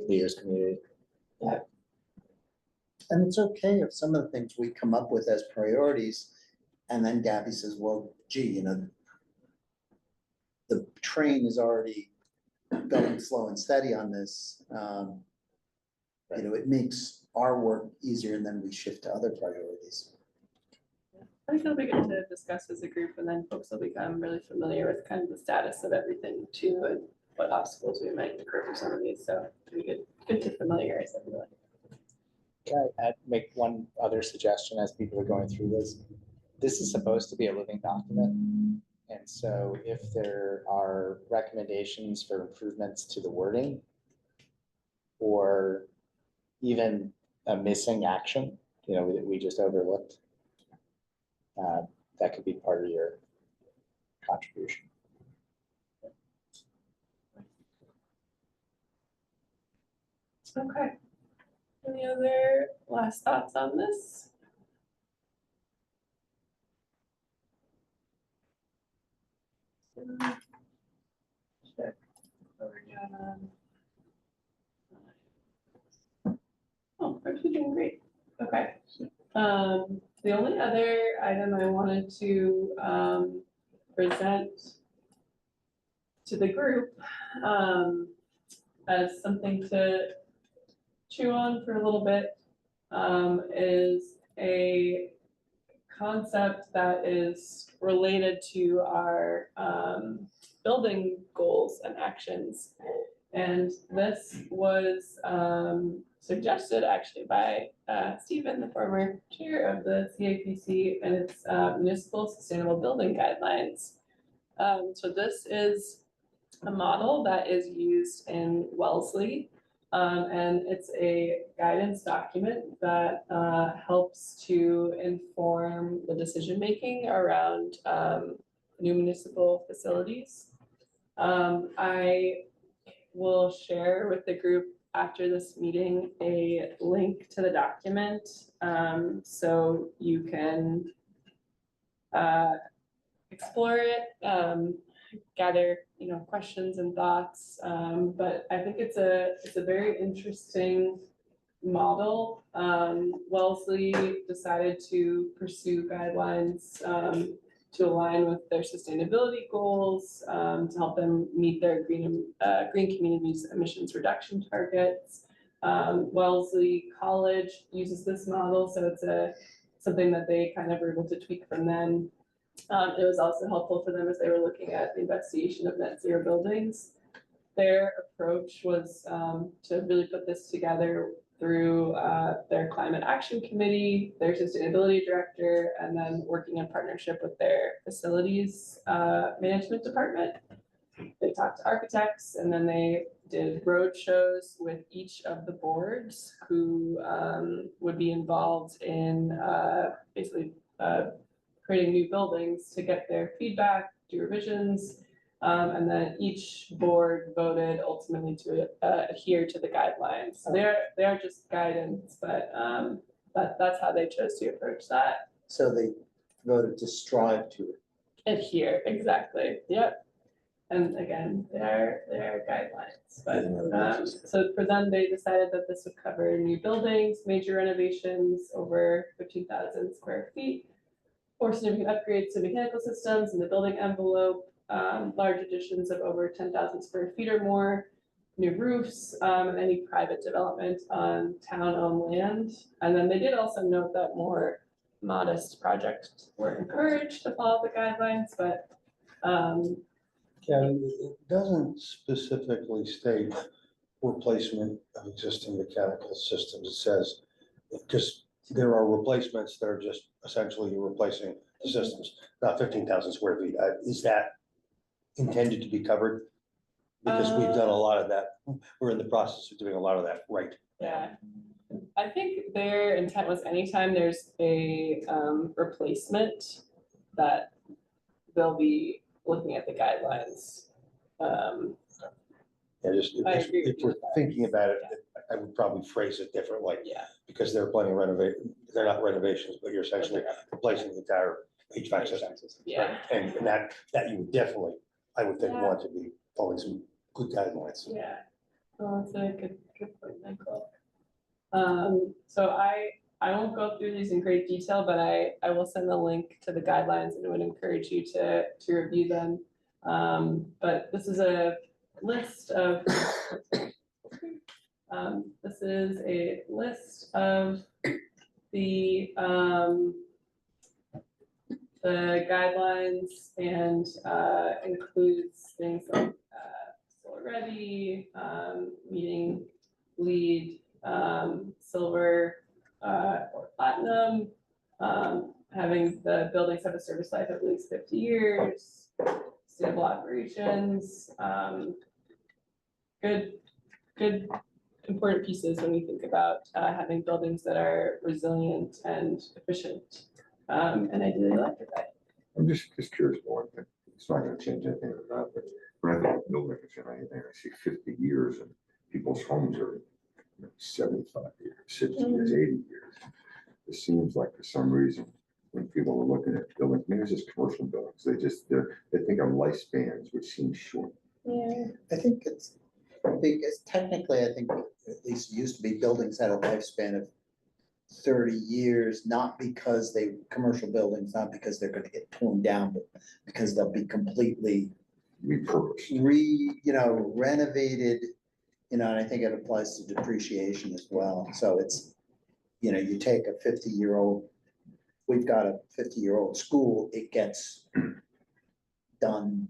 Leaders Community. And it's okay if some of the things we come up with as priorities, and then Gabby says, well, gee, the train is already going slow and steady on this. It makes our work easier, and then we shift to other priorities. I think it'll be good to discuss as a group, and then folks will become really familiar with kind of the status of everything too, and what obstacles we might incur for some of these. So it'll be good to familiarize everyone. Can I make one other suggestion as people are going through this? This is supposed to be a living document. And so if there are recommendations for improvements to the wording, or even a missing action, that we just overlooked, that could be part of your contribution. Okay. Any other last thoughts on this? Check. Oh, actually doing great. Okay. The only other item I wanted to present to the group as something to chew on for a little bit is a concept that is related to our building goals and actions. And this was suggested actually by Stephen, the former chair of the CAPC, and its Municipal Sustainable Building Guidelines. So this is a model that is used in Wellesley, and it's a guidance document that helps to inform the decision-making around new municipal facilities. I will share with the group after this meeting a link to the document, so you can explore it, gather questions and thoughts, but I think it's a very interesting model. Wellesley decided to pursue guidelines to align with their sustainability goals, to help them meet their green communities emissions reduction targets. Wellesley College uses this model, so it's something that they kind of were able to tweak from them. It was also helpful for them as they were looking at the investigation of net zero buildings. Their approach was to really put this together through their climate action committee, their sustainability director, and then working in partnership with their facilities management department. They talked to architects, and then they did road shows with each of the boards who would be involved in basically creating new buildings to get their feedback, do revisions, and then each board voted ultimately to adhere to the guidelines. So they are just guidance, but that's how they chose to approach that. So they voted to strive to Adhere, exactly. Yep. And again, they are guidelines. But so for them, they decided that this would cover new buildings, major renovations over 15,000 square feet, or significant upgrades to mechanical systems in the building envelope, large additions of over 10,000 square feet or more, new roofs, and any private development on town-owned land. And then they did also note that more modest projects were encouraged to follow the guidelines, but Yeah, it doesn't specifically state replacement of existing mechanical systems. It says, because there are replacements that are just essentially replacing the systems, not 15,000 square feet. Is that intended to be covered? Because we've done a lot of that. We're in the process of doing a lot of that, right? Yeah. I think their intent was anytime there's a replacement that they'll be looking at the guidelines. And just, I if agree with if we're you. thinking about it, I would probably phrase it differently, Yeah. because they're planning they're not renovations, but you're essentially replacing the entire HVAC system. Yeah. And that you would definitely, I would think, Yeah. want to be following some good guidelines. Yeah, well, that's a good point, Michael. So I won't go through these in great detail, but I will send the link to the guidelines and would encourage you to review them. But this is a list of, this is a list of the guidelines and includes things like solar ready, meeting lead, silver or platinum, having the buildings have a service life of at least 50 years, stable operations, good important pieces when we think about having buildings that are resilient and efficient, and ideally electrified. I'm just curious about one thing. It's not gonna change anything about that, but when I think of buildings or anything, I see 50 years and people's homes are 75 years, 60 years, 80 years. It seems like for some reason, when people are looking at buildings, maybe it's just commercial buildings, they think of lifespans, which seems short. Yeah. I think it's, because technically, I think at least it used to be buildings had a lifespan of 30 years, not because commercial buildings, not because they're gonna get torn down, but because they'll be completely Repurposed. renovated, and I think it applies to depreciation as well. So it's, you take a 50-year-old, we've got a 50-year-old school, it gets done,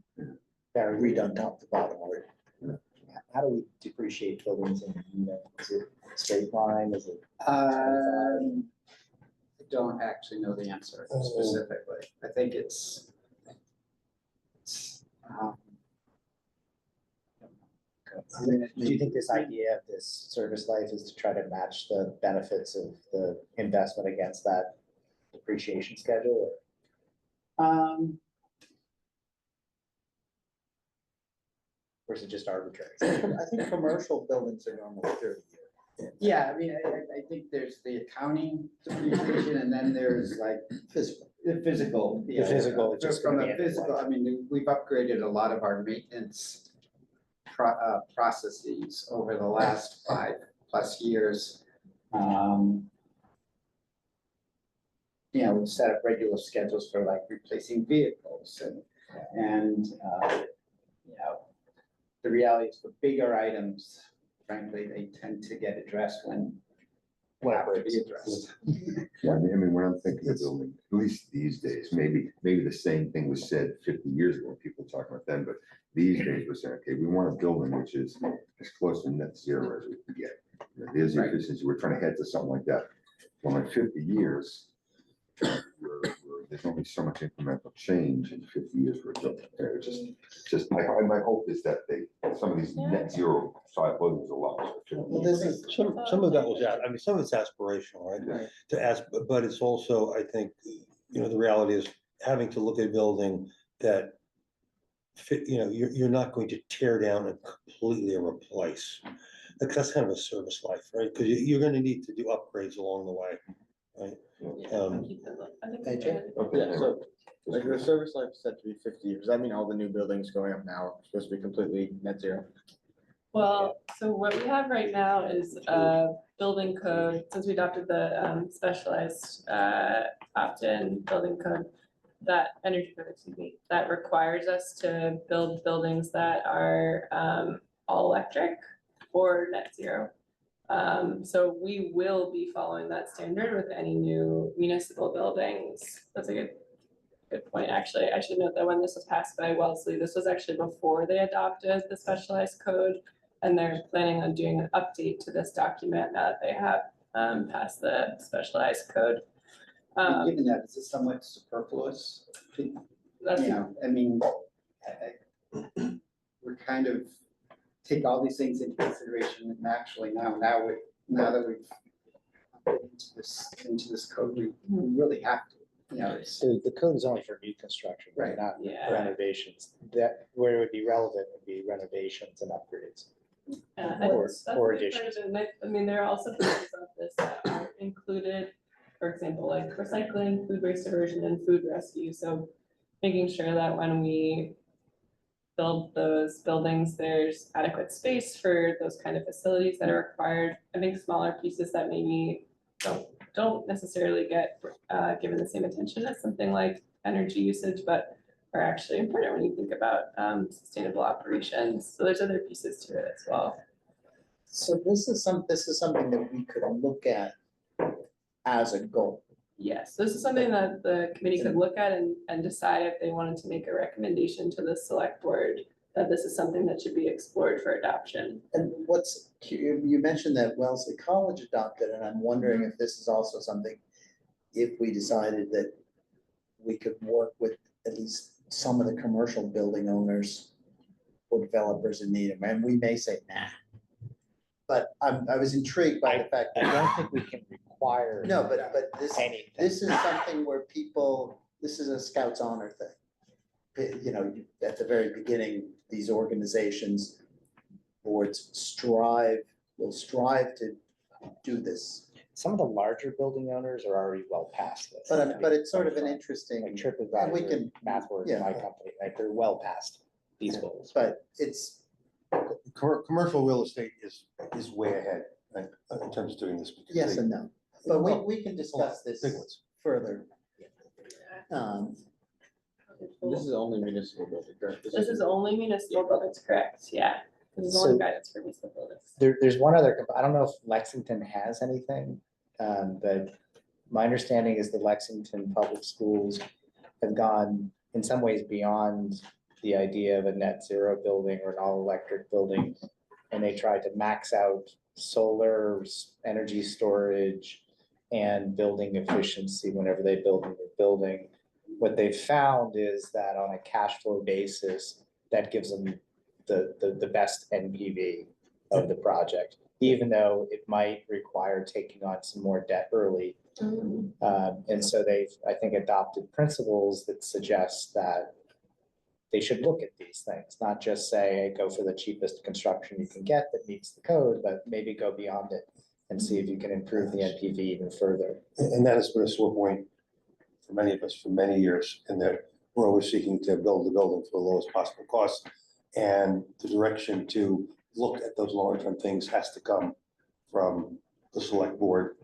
redone top to bottom. How do we depreciate buildings and, is it straight line, is it? I don't actually know the answer specifically. I think it's. Do you think this idea of this service life is to try to match the benefits of the investment against that depreciation schedule? Or is it just arbitrary? I think commercial buildings are normally 30 years. Yeah, I mean, I think there's the accounting depreciation and then there's like Physical. the physical. The physical, it's just From gonna be a end of physical, life. I mean, we've upgraded a lot of our maintenance processes over the last 5+ years. We've set up regular schedules for like replacing vehicles and the reality is for bigger items, frankly, they tend to get addressed when have to be addressed. Yeah, I mean, when I'm thinking of building, at least these days, maybe the same thing was said 50 years ago, when people were talking about then, but these days we're saying, okay, we want a building which is as close to net zero as we can get. There's the efficiency, we're trying to head to something like that. Well, in 50 years, there's only so much incremental change in 50 years for a building. My hope is that some of these net zero side buildings allow. Well, this is, Some of that was, I mean, some of it's aspirational, right? Right. To ask, but it's also, I think, the reality is having to look at a building that fit, you're not going to tear down and completely replace. Like, that's kind of a service life, right? Because you're gonna need to do upgrades along the way, right? I think AJ? Yeah, so like the service life is set to be 50 years. Does that mean all the new buildings going up now are supposed to be completely net zero? Well, so what we have right now is a building code, since we adopted the specialized opt-in building code, that energy code, excuse me, that requires us to build buildings that are all electric or net zero. So we will be following that standard with any new municipal buildings. That's a good point, actually. I should note that when this was passed by Wellesley, this was actually before they adopted the specialized code. And they're planning on doing an update to this document now that they have passed the specialized code. Given that, is this somewhat superfluous? That's I mean, we're kind of take all these things into consideration and actually now that we've into this code, we really have to, you know, it's. So the code is only for new construction, right? Right. Not Yeah. renovations. That, where it would be relevant would be renovations and upgrades. Yeah, Or- that's a or big part of additions. it. And I mean, there are also pieces of this that are included, for example, like recycling, food waste diversion, and food rescue. So making sure that when we build those buildings, there's adequate space for those kind of facilities that are required. I think smaller pieces that maybe don't necessarily get given the same attention as something like energy usage, but are actually important when you think about sustainable operations. So there's other pieces to it as well. So this is something that we could look at as a goal. Yes, this is something that the committee could look at and decide if they wanted to make a recommendation to the select board that this is something that should be explored for adoption. And you mentioned that Wellesley College adopted, and I'm wondering if this is also something, if we decided that we could work with at least some of the commercial building owners or developers in Needham, and we may say, nah. But I was intrigued by the fact I that, don't think we can require. no, but Anything. this is something where people, this is a Scouts honor thing. You know, at the very beginning, these organizations, boards will strive to do this. Some of the larger building owners are already well past this. But it's sort of an interesting, Like and we TripAdvisor, can- MathWorks, yeah. my company, like they're well past these goals. but it's, Commercial real estate is way ahead, right, in terms of doing this. because yes they- and no. But we can discuss this Big ones. further. This is only municipal building, correct? This is only municipal buildings, correct? Yeah. This is So- only guidance for municipal buildings. There's one other, I don't know if Lexington has anything, but my understanding is the Lexington Public Schools have gone in some ways beyond the idea of a net zero building or an all electric building. And they tried to max out solar, energy storage, and building efficiency whenever they build a new building. What they found is that on a cash flow basis, that gives them the best NPV of the project, even though it might require taking on some more debt early. And so they've, I think, adopted principles that suggest that they should look at these things, not just say, hey, go for the cheapest construction you can get that meets the code, but maybe go beyond it and see if you can improve the NPV even further. And that has been a sore point for many of us for many years, in that we're always seeking to build the building for the lowest possible cost. And the direction to look at those longer term things has to come from the select board.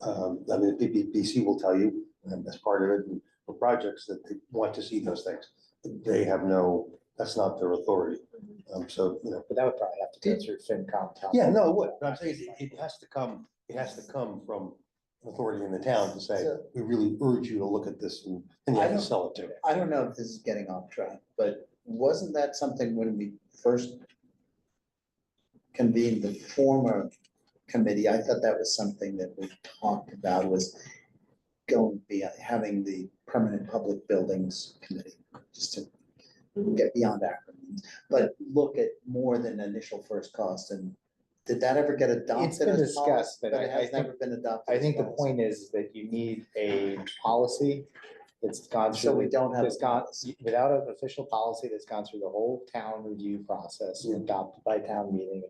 I mean, the PPPC will tell you, and that's part of it, and for projects that they want to see those things. They have no, that's not their authority. So, you know. But that would probably have to go through FinCom. Yeah, no, it would, but I'm saying it has to come from authority in the town to say, So- we really urge you to look at this and you have to sell it to. I don't know if this is getting off track, but wasn't that something when we first convened the former committee? I thought that was something that we talked about, was going beyond, having the permanent public buildings committee, just to get beyond acronyms, but look at more than initial first cost. And did that ever get adopted? It's been as discussed, policy? but it I has think- never been adopted. I as think the policy. point is that you need a policy that's gone through. So we don't have a that's gone- policy. Without an official policy that's gone through the whole town review process, and adopted by town meeting.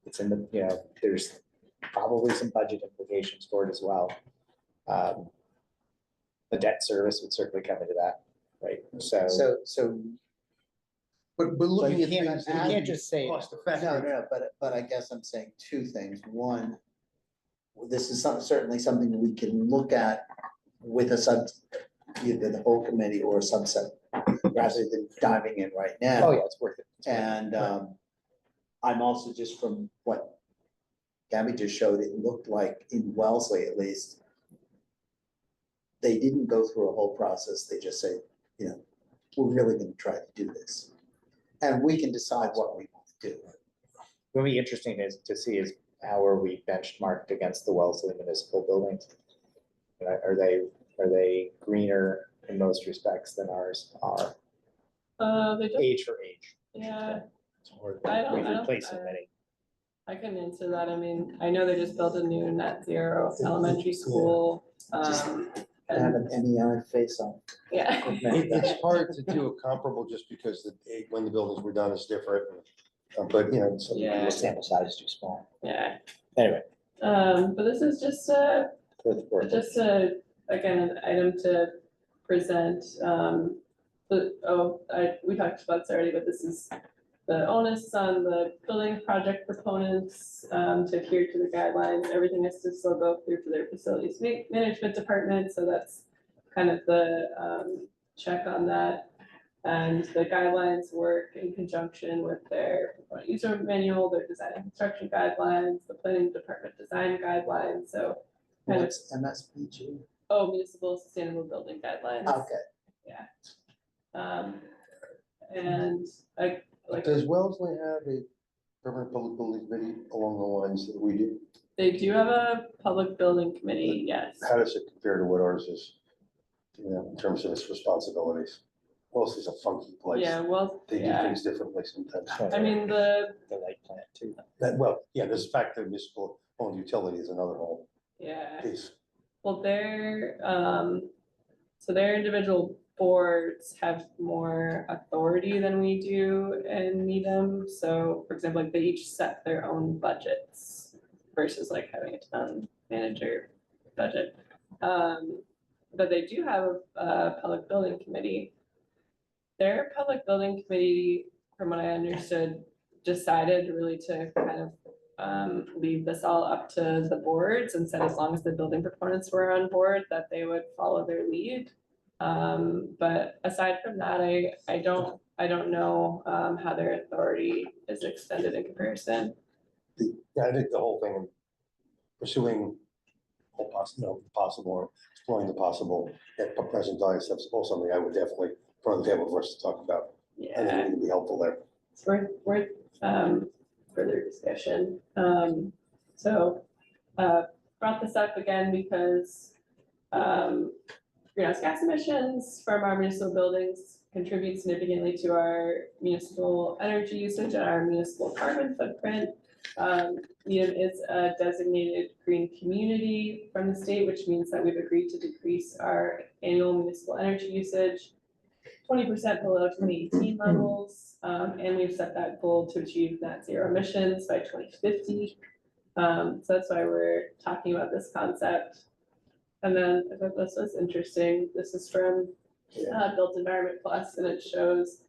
It's in the, there's probably some budget implications for it as well. The debt service would certainly come into that, right? So But so looking you at can't, things. you can't just say, Cost No, effective. but I guess I'm saying two things. One, this is certainly something we can look at with either the whole committee or a subset, rather than diving in right oh now. yeah, it's worth it. It's worth it. And I'm also, just from what Gabby just showed, it looked like in Wellesley at least, they didn't go through a whole process. They just say, we're really gonna try to do this. And we can decide what we want to do. What would be interesting to see is how are we benchmarked against the Wellesley municipal buildings? Are they greener in most respects than ours are, They just, age for age? yeah, I don't- We've replaced so I- many. I can answer that. I mean, I know they just built a new net zero elementary school. And Have an MEI face on. yeah, It's hard to do a comparable just because when the buildings were done is different. But, you know, so. Yeah. The sample size is too small. yeah. Anyway. But this is just again, an item to present, we talked about this already, but this is the onus on the building project proponents, to adhere to the guidelines. Everything has to still go through to their facilities management department, so that's kind of the, check on that. And the guidelines work in conjunction with their proponent user manual, their design and construction guidelines, the planning department design guidelines, so kind of, What's MSPG? municipal sustainable building guidelines. Okay. And like, Does Wellesley have a permanent public building committee along the lines that we do? they do have a public building committee, yes. How does it compare to what ours is? You know, in terms of its responsibilities? Wellesley's a funky place. Yeah, well, They do yeah, things differently sometimes. I mean, the light plant too. Yeah, this fact that municipal owned utility is another whole yeah, piece. well, so their individual boards have more authority than we do in Needham. So for example, like they each set their own budgets versus like having a town manager budget. But they do have a public building committee. Their public building committee, from what I understood, decided really to kind of leave this all up to the boards and said as long as the building proponents were on board, that they would follow their lead. But aside from that, I don't know how their authority is extended in comparison. Yeah, I think the whole thing, pursuing all possible, or exploring the possible at present time, is also something I would definitely put on the table for us to talk about. I think Yeah, it would be helpful there. it's worth further discussion. Brought this up again because greenhouse gas emissions from our municipal buildings contribute significantly to our municipal energy usage and our municipal carbon footprint. Needham is a designated green community from the state, which means that we've agreed to decrease our annual municipal energy usage 20% below 2018 levels, and we've set that goal to achieve net zero emissions by 2050. So that's why we're talking about this concept. And then I thought this was interesting. This is from Built Environment Plus, and it shows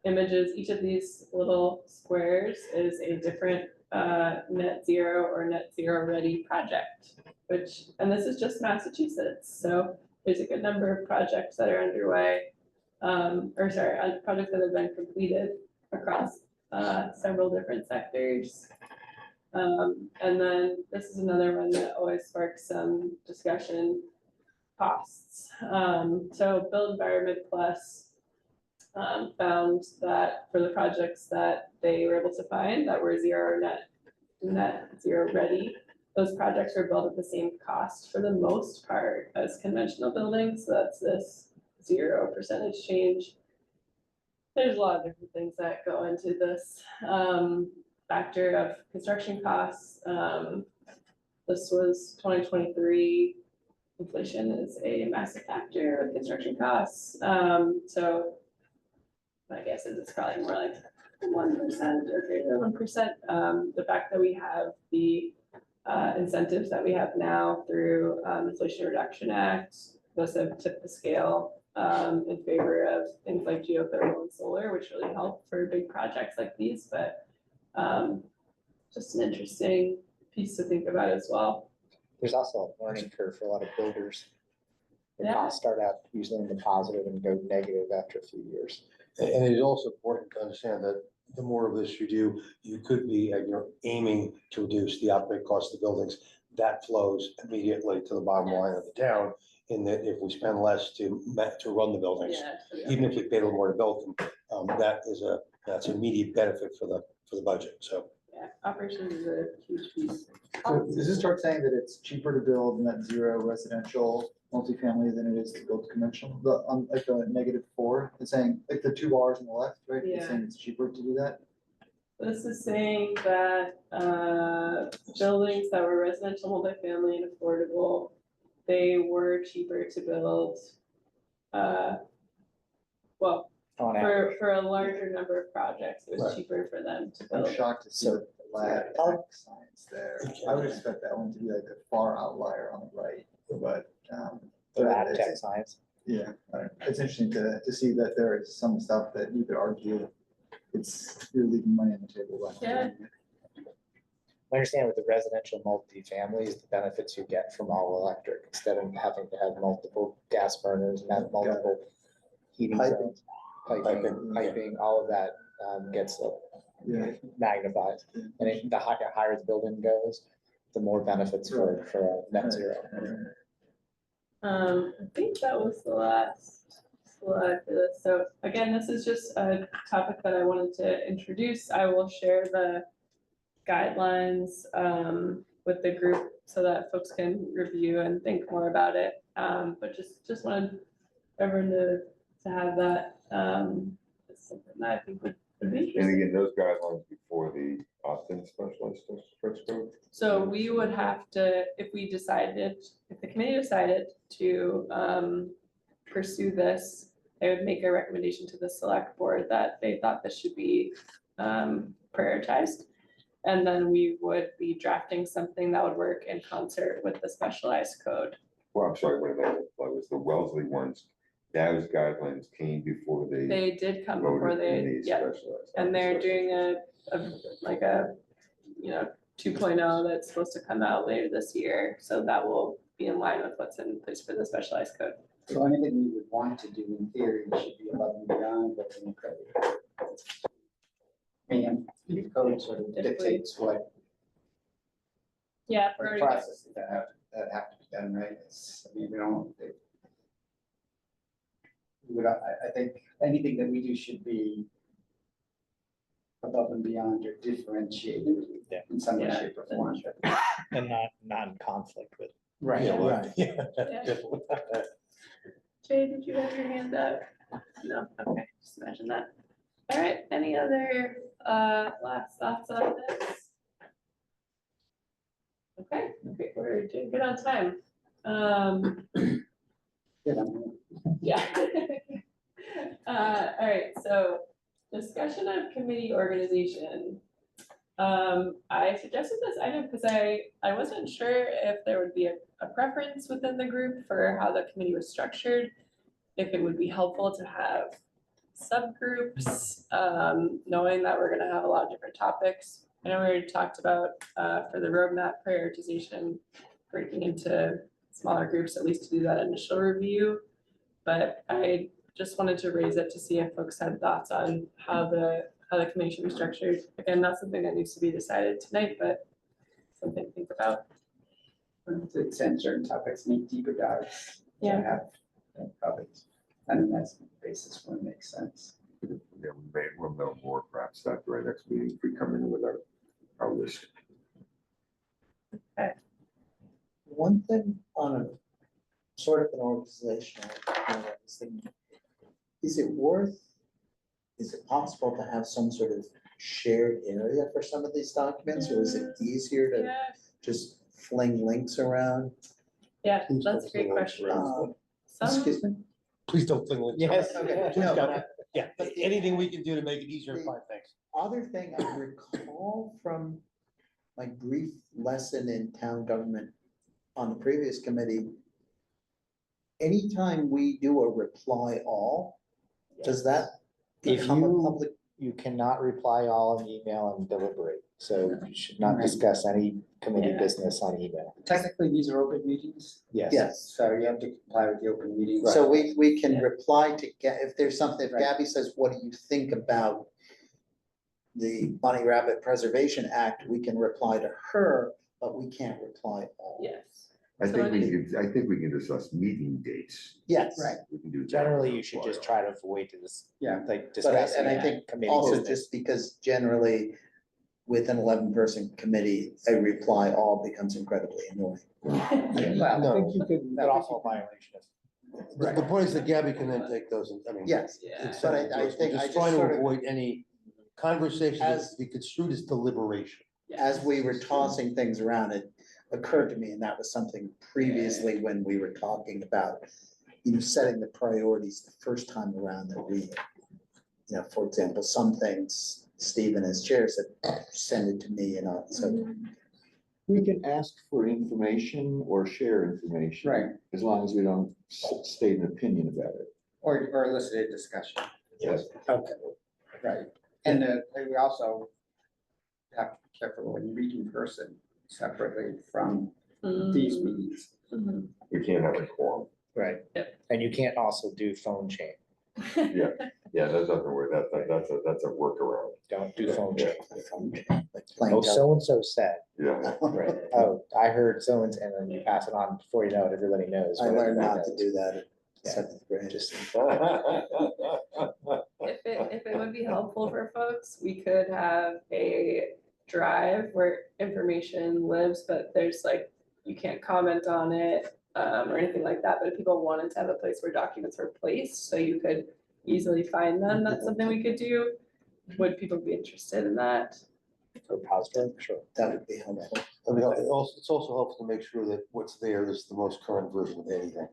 images. Each of these little squares is a different net zero or net zero ready project, and this is just Massachusetts. So there's a good number of projects that are underway, projects that have been completed across several different sectors. And then this is another one that always sparks some discussion: costs. So Build Environment Plus found that for the projects that they were able to find that were net zero ready, those projects were built at the same cost for the most part as conventional buildings. So that's this 0% change. There's a lot of different things that go into this factor of construction costs. This was 2023. Inflation is a massive factor of construction costs. So my guess is it's probably more like 1% or greater than 1%. The fact that we have the incentives that we have now through Inflation Reduction Act, those have tipped the scale in favor of things like geothermal and solar, which really help for big projects like these, but just an interesting piece to think about as well. There's also a learning curve for a lot of builders. The Yeah. costs start out usually in the positive and go negative after a few years. And it is also important to understand that the more of this you do, you could be, you're aiming to reduce the operating cost of the buildings. That flows immediately to the bottom line of the town, in that if we spend less to run the buildings, Yeah. even if we pay a little more to build them, that's an immediate benefit for the budget, so. Yeah, operations is a huge piece. So does this start saying that it's cheaper to build net zero residential multifamily than it is to build conventional? Like the -4, it's saying, like the 2 bars on the left, right? It's Yeah. saying it's cheaper to do that? This is saying that, buildings that were residential, multifamily and affordable, they were cheaper to build. Well, On average. for a larger number of projects, it was Right. cheaper for them to I'm build. shocked to see So- the lag signs there. I would expect that one to be like a far outlier on the right, but, The ag it's- tech science. yeah, it's interesting to see that there is some stuff that you could argue you're leaving money on the table. by not Yeah. doing it. I understand with the residential multifamilies, the benefits you get from all electric, instead of having to have multiple gas burners and have multiple heating Piping. zones. Piping, all of that gets Yeah. magnified. And the higher the building goes, the more benefits for net zero. I think that was the last slide for this. So again, this is just a topic that I wanted to introduce. I will share the guidelines with the group so that folks can review and think more about it. But just wanted everyone to have that. It's something that I think would be And interesting. again, those guidelines before the Austin specialized stretch code. So we would have to, if the committee decided to pursue this, they would make a recommendation to the select board that they thought this should be prioritized. And then we would be drafting something that would work in concert with the specialized code. Well, I'm sorry, wait a minute, that was the Wellesley ones, those guidelines came before they They did come before voted in they, the yeah, specialized. and they're doing a 2.0 that's supposed to come out later this year. So that will be in line with what's in place for the specialized code. So anything we would want to do in theory should be above and beyond what's in the code. I mean, the code sort of dictates what Yeah, what already- processes that have to be done, right? I mean, we don't. I think anything that we do should be above and beyond or differentiated Yeah. in some way, Yeah. shape or form. And not in conflict with. Right. Yeah, well, Right. yeah, Yeah. definitely. Jay, did you have your hand up? No, okay, just imagine that. All right, any other last thoughts on this? Okay, great, we're doing good on time. Good, I'm- Yeah. All right, so discussion of committee organization. I suggested this item because I wasn't sure if there would be a preference within the group for how the committee was structured. If it would be helpful to have subgroups, knowing that we're gonna have a lot of different topics. I know we already talked about, for the roadmap prioritization, breaking into smaller groups, at least to do that initial review. But I just wanted to raise it to see if folks had thoughts on how the committee should be structured. Again, not something that needs to be decided tonight, but something to think about. To extend certain topics, make deeper dives. To Yeah. have probably, I mean, that's the basis when it makes sense. Yeah, we'll know more perhaps after our next meeting, if we come in with our list. One thing on a sort of an organizational, thing, is it possible to have some sort of shared area for some of these documents, or is it easier to Yeah, just fling links around? yeah, Please that's a don't great fling links question. around. Excuse Some, me? Please don't fling links. Yes. Okay, Please no, don't. but Yeah, but the- anything we can do to make it easier to find things. Other thing I recall from my brief lesson in town government on the previous committee, anytime we do a reply all, does that If become a you- public? You cannot reply all in email and deliberate, so you should not Right. discuss any committee Yeah. business on email. Technically, these are open meetings, Yes. Yes, so you have to comply with the open meeting. so we can Yeah. reply to if there's something, if Right. Gabby says, what do you think about the Bunny Rabbit Preservation Act, we can reply to her, but we can't reply all. yes. I So think any- we can discuss meeting dates. Yes. Right. We can do. that Generally, with you should reply just all. try to avoid this, Yeah. like But I, discussing and I think committee also business. just because generally with an 11-person committee, a reply all becomes incredibly annoying. Well, I think you could. But also a violation of. The point is that Gabby can then take those, and, I mean. Yes, Yeah. it's but simple to I us. We're think I just just trying sort to of- avoid any conversation As- is be construed as deliberation. As we were tossing things around, it occurred to me, and that was something previously when we were talking about, setting the priorities the first time around that we, for example, some things, Stephen as chair said, send it to me, so. We can ask for information or share information. Right. As long as we don't state an opinion about it. Or elicit a discussion. Yes. Okay, right. And we also have to be careful when you meet in person separately from these meetings. Mhm. We can't have a quorum. Right. And you can't also do phone chain. Yeah, that doesn't work. That's a workaround. Don't do phone chain. Like playing Oh, so-and-so said, Yeah. right, oh, I heard so-and-so, and then you pass it on before you know it, everybody knows. I what learned everybody not to knows. do that Yeah. in seventh grade. Just, If it would be helpful for folks, we could have a drive where information lives, but there's like, you can't comment on it, or anything like that, but if people wanted to have a place where documents are placed, so you could easily find them, that's something we could do. Would people be interested in that? repository, sure. That would be helpful. I mean, it's also helpful to make sure that what's there is the most current version of anything.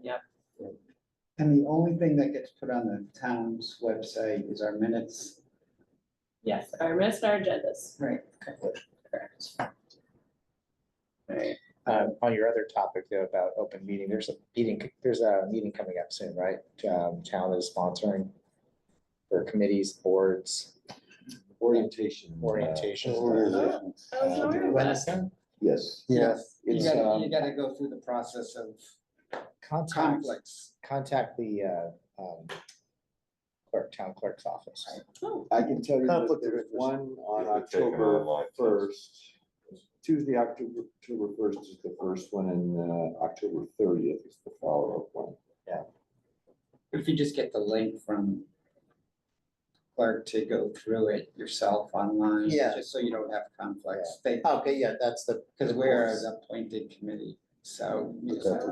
And the only thing that gets put on the town's website is our minutes. Yes, our minutes and our agendas. Right. Correct. Right. On your other topic though about open meeting, there's a meeting coming up soon, right? Town is sponsoring for committees, boards, Orientation. orientation. I was wondering When about is that? Yes. Yes. You It's, you gotta go through the process of conflicts. Contact the town clerk's office. I can tell you that Conflict of there's interest. one on Yeah, they're taking October online test. 1st. Tuesday, October 1st is the first one, and October 30th is the follow-up one. If you just get the link from clerk to go through it yourself online. Yeah. Just so you don't have conflicts. They, Okay, yeah, that's the. because we're an appointed committee, so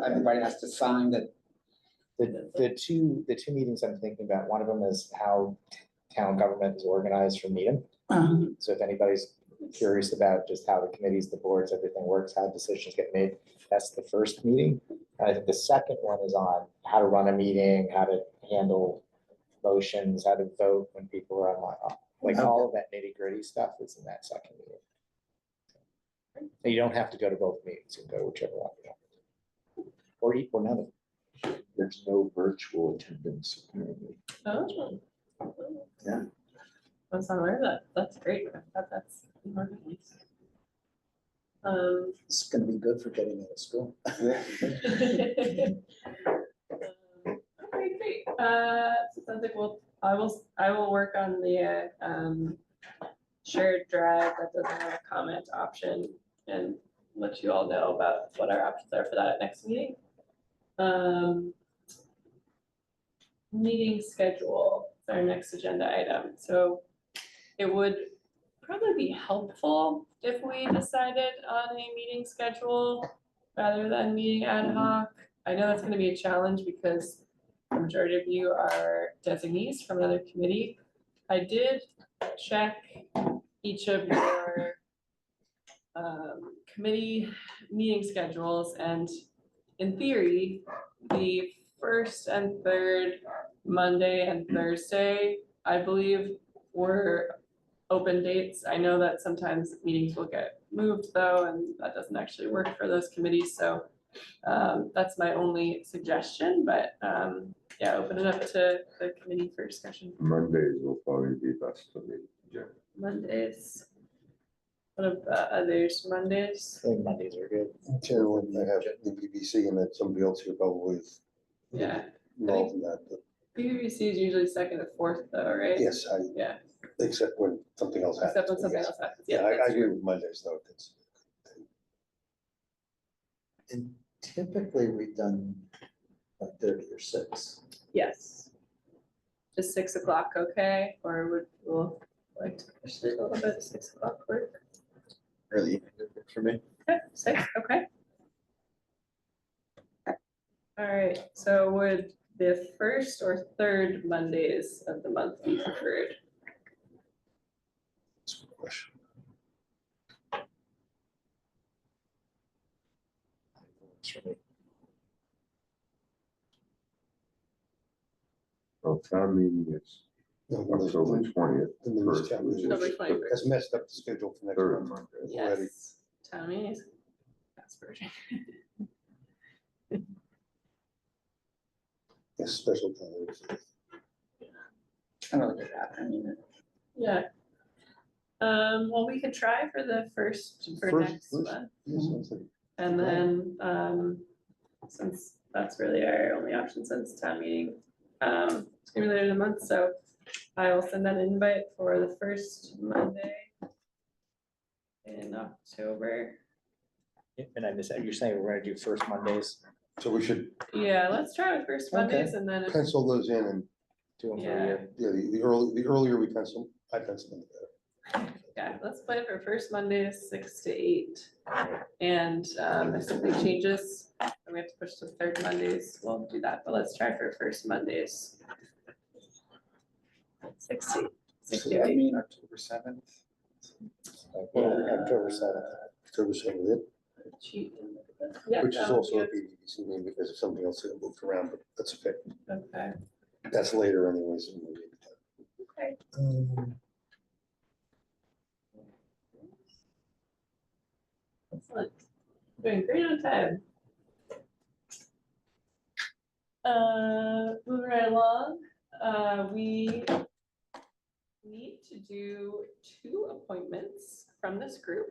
everybody has to sign that. The two meetings I'm thinking about, one of them is how town government is organized for Needham. So if anybody's curious about just how the committees, the boards, everything works, how decisions get made, that's the first meeting. And I think the second one is on how to run a meeting, how to handle motions, how to vote when people are online. Like all of that nitty gritty stuff is in that second meeting. And you don't have to go to both meetings, you can go to whichever one you want. Or equal none. There's no virtual attendance apparently. Oh. Yeah. I was unaware of that. That's great. That's organized. It's gonna be good for getting out of school. Okay, great. So it sounds like I will work on the shared drive that doesn't have a comment option and let you all know about what our options are for that at next meeting. Meeting schedule is our next agenda item. So it would probably be helpful if we decided on a meeting schedule rather than meeting ad hoc. I know that's gonna be a challenge because the majority of you are designees from another committee. I did check each of your committee meeting schedules, and in theory, the first and third Monday and Thursday, I believe, were open dates. I know that sometimes meetings will get moved though, and that doesn't actually work for those committees, so that's my only suggestion, but yeah, open it up to the committee for discussion. Mondays will probably be best for me, Jen. Mondays. What about others, Mondays? I think Mondays are good. Until when you have the BBC and then somebody else who probably is Yeah, involved in that, but BBC is usually second or fourth though, right? yes, Yeah, except when something else happens. except when something else happens. Yeah, Yeah, I that's agree true. with Mondays though, it's. And typically we've done like 30 or 6. Yes. Just 6 o'clock, okay? Or would we'll like to push it a little bit, 6 o'clock work? Early for me. Okay, 6, okay. All right, so would the first or third Mondays of the month be preferred? push. Well, town meeting is October 20th. Then there's first, town which meeting. is October 21st. the Has messed up the schedule for next Third month. Monday. Already. Yes, town meetings. That's version. Yes, special town meeting. I don't look at that, I mean, Yeah. Well, we could try for the first, for First- next first. month, Yes, sounds like- and then, since that's really our only option since town meeting, it's gonna be later in the month, so I will send out an invite for the first Monday in October. And I missed that. You're saying we're gonna do first Mondays, So we should Yeah, let's try with first Okay. Mondays and then, if- pencil those in and, do them for a Yeah. year. yeah, the earlier we pencil, I pencil them better. yeah, let's plan for first Monday, 6 to 8. And, if something changes, and we have to push to third Mondays, we'll do that, but let's try for first Mondays. 60, so 60, that mean October 7th? October 7th. October 7th, cheat. Yeah, which is that would also a be PDC meeting because of something else that moved around, but that's okay. good. Okay, That's later anyways. in the meeting. okay. Excellent. Doing great on time. Moving right along, we need to do 2 appointments from this group.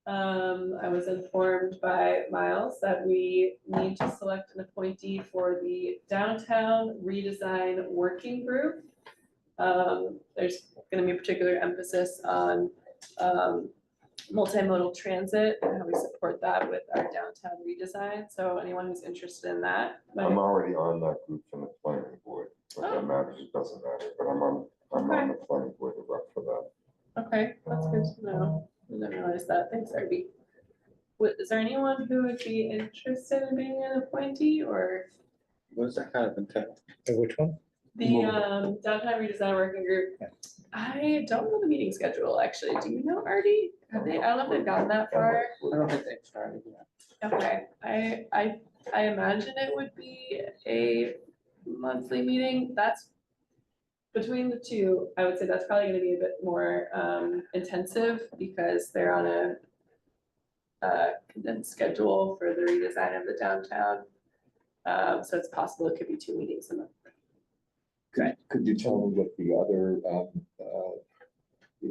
I was informed by Miles that we need to select an appointee for the downtown redesign working group. There's gonna be a particular emphasis on, multimodal transit and how we support that with our downtown redesign. So anyone who's interested in that. I'm already on that group from the planning board, but Oh. that matters, it doesn't matter, but I'm on the planning board to rep for that. Okay, that's good to know. I didn't realize that. Thanks, Arby. Is there anyone who would be interested in being an appointee or What does that kind of entail? Which one? the downtown redesign working group? I don't know the meeting schedule, actually. Do you know, Artie? Have they, I don't know if they've gotten that far. I don't think they've started yet. Okay, I imagine it would be a monthly meeting. That's between the two, I would say that's probably gonna be a bit more intensive because they're on a condensed schedule for the redesign of the downtown. So it's possible it could be 2 meetings a month. Could you tell me what the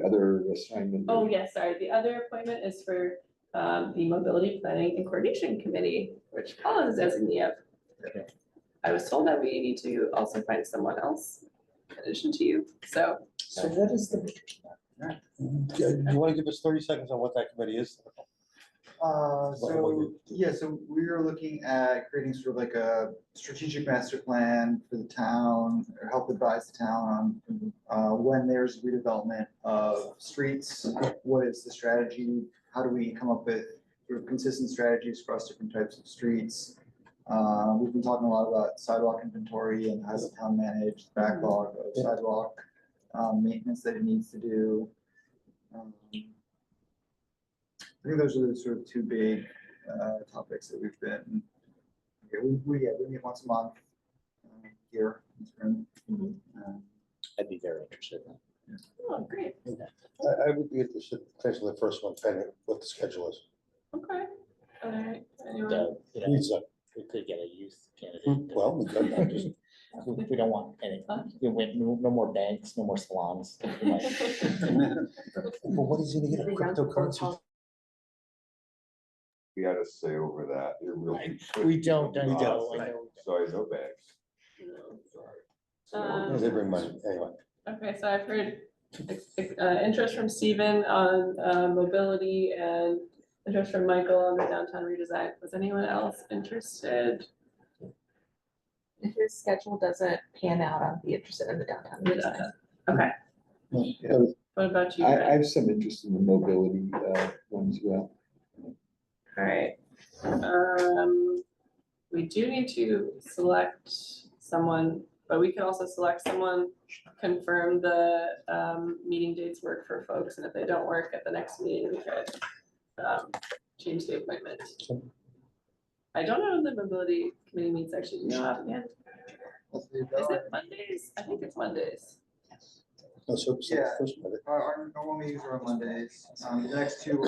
other assignment? Oh, yes, sorry. The other appointment is for the Mobility Planning and Coordination Committee, which Paul is designee of. I was told that we need to also find someone else in addition to you, so. So what is the? You want to give us 30 seconds on what that committee is? So we are looking at creating sort of like a strategic master plan for the town, or help advise the town on when there's redevelopment of streets, what is the strategy? How do we come up with sort of consistent strategies across different types of streets? We've been talking a lot about sidewalk inventory and how does the town manage the backlog of sidewalk maintenance that it needs to do. I think those are the sort of 2 big topics that we've been, we meet once a month here in this room. I'd be very interested. Oh, great, I would be interested, potentially the first one, depending on what the schedule is. okay. All right, anyone? You know, Needs a- we could get a youth candidate. Well, we could, I'm just, We don't want any, no more banks, no more salons. but what is he gonna get a cryptocurrency? We had a say over that. It really should We be don't, I us. know, I know. Sorry, no banks. No. Sorry. They bring money, anyway. Okay, so I've heard interest from Stephen on mobility and interest from Michael on the downtown redesign. Was anyone else interested? If his schedule doesn't pan out, I'd be interested in the downtown redesign. Okay, Yeah, what about you? I Brett? have some interest in the mobility one as well. All right. We do need to select someone but we could also select someone, confirm the meeting dates work for folks, and if they don't work at the next meeting, we could change the appointment. I don't know when the mobility committee meets actually, you know, offhand. Is it Mondays? I think it's Mondays. Oh, so Yeah. first Monday. Our normal meetings are on Mondays. The next two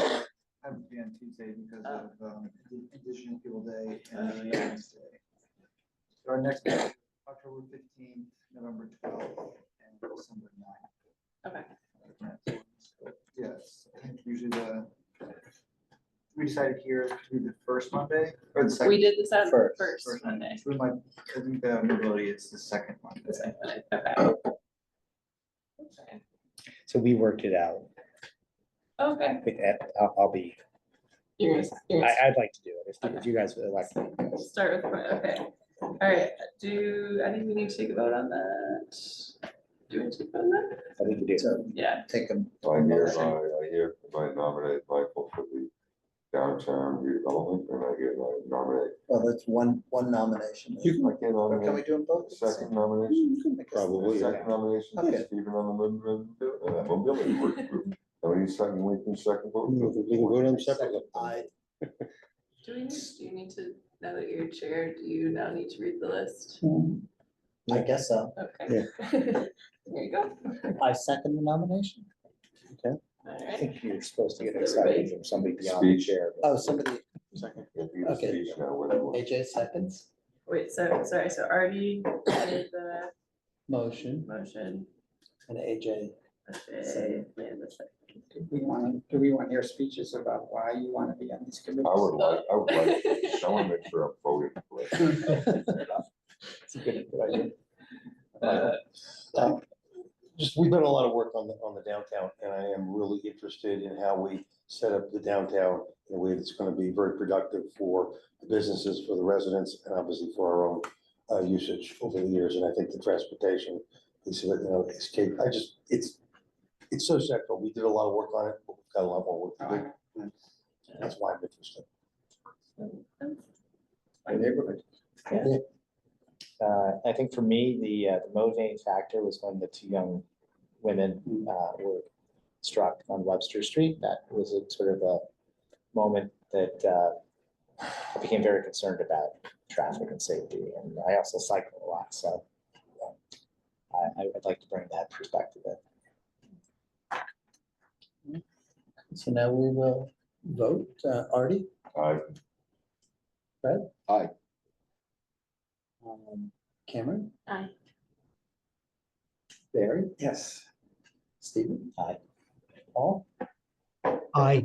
have to be on Tuesday because of Indigenous People Day and Wednesday. Our next meeting, October 15th, November 12th, and December 9th. Okay. Yes, I think usually we decided here to do the first Monday or the second. We did this on First. first Monday. We might, I think the mobility it's the second Monday. The second Monday, okay. Okay. So we worked it out. Okay. I'll be, You're gonna I'd like to do it if you guys would like. start with, okay. All right, I think we need to take a vote on that. Do we need to take a vote on that? I think we do. So Yeah. take them. I hereby nominate Michael for the downtown redevelopment, and I hereby nominate, Well, that's one nomination. I can Or can we nominate do them both? at the same second time? nomination. Probably, yeah. Second nomination, Okay. Stephen on the mobility work group. And we need second, we can second vote. We can vote on them separately. Do you need to, now that you're chair, do you now need to read the list? I guess so. Okay. There you go. I second the nomination. All I right. think you're supposed to get excited from somebody beyond the Speech. chair. but- Oh, somebody, Second. If you have a Okay. speech now, what do you want? AJ seconds, Wait, sorry, so Artie made the motion, motion. and AJ. Okay, man, the second. Do we want to hear speeches about why you want to be on these committees? I would like, I want to make sure I'm voting for it. It's a good idea. Just, we've done a lot of work on the downtown, and I am really interested in how we set up the downtown in a way that's gonna be very productive for the businesses, for the residents, and obviously for our own usage over the years, and I think the transportation piece of it, you know, it's so central. We did a lot of work on it, but we've got a lot more work to do. And that's why I'm interested. My neighborhood. I think for me, the motivating factor was when the two young women were struck on Webster Street. That was a sort of a moment that I became very concerned about traffic and safety. And I also cycle a lot, so I'd like to bring that perspective in. So now we will vote. Artie? Aye. Fred? Aye. Cameron? Aye. Barry? Yes. Stephen? Aye. Paul? Aye.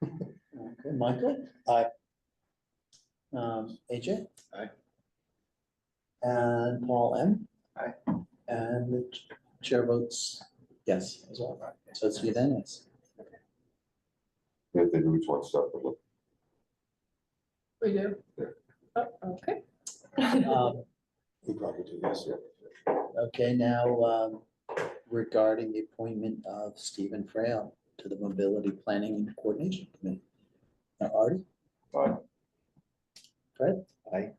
Okay, Michael? Aye. AJ? Aye. And Paul M? Aye. And the chair votes yes as well. So it's unanimous. We have to do each one separately. We do. Oh, okay. We probably do this, yeah. Okay, now, regarding the appointment of Stephen Frail to the Mobility Planning and Coordination Committee. Now, Artie? Aye. Fred? Aye.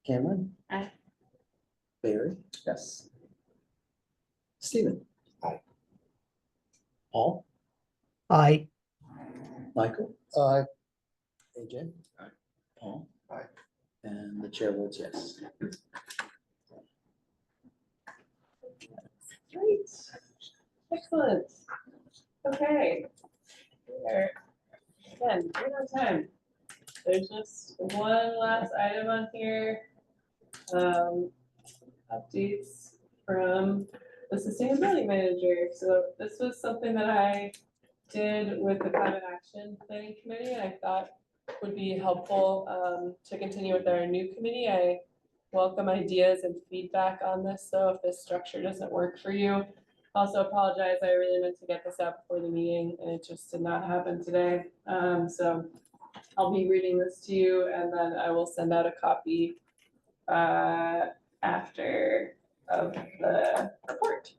Cameron? Aye. Barry? Yes. Stephen? Aye. Paul? Aye. Michael? Aye. AJ? Aye. Paul? Aye. And the chair votes yes. Great. Excellent. Okay. We're, again, right on time. There's just one last item on here. Updates from the sustainability manager. So this was something that I did with the climate action planning committee, and I thought would be helpful to continue with our new committee. I welcome ideas and feedback on this, so if this structure doesn't work for you. Also apologize, I really meant to get this out before the meeting and it just did not happen today. So I'll be reading this to you and then I will send out a copy after of the report.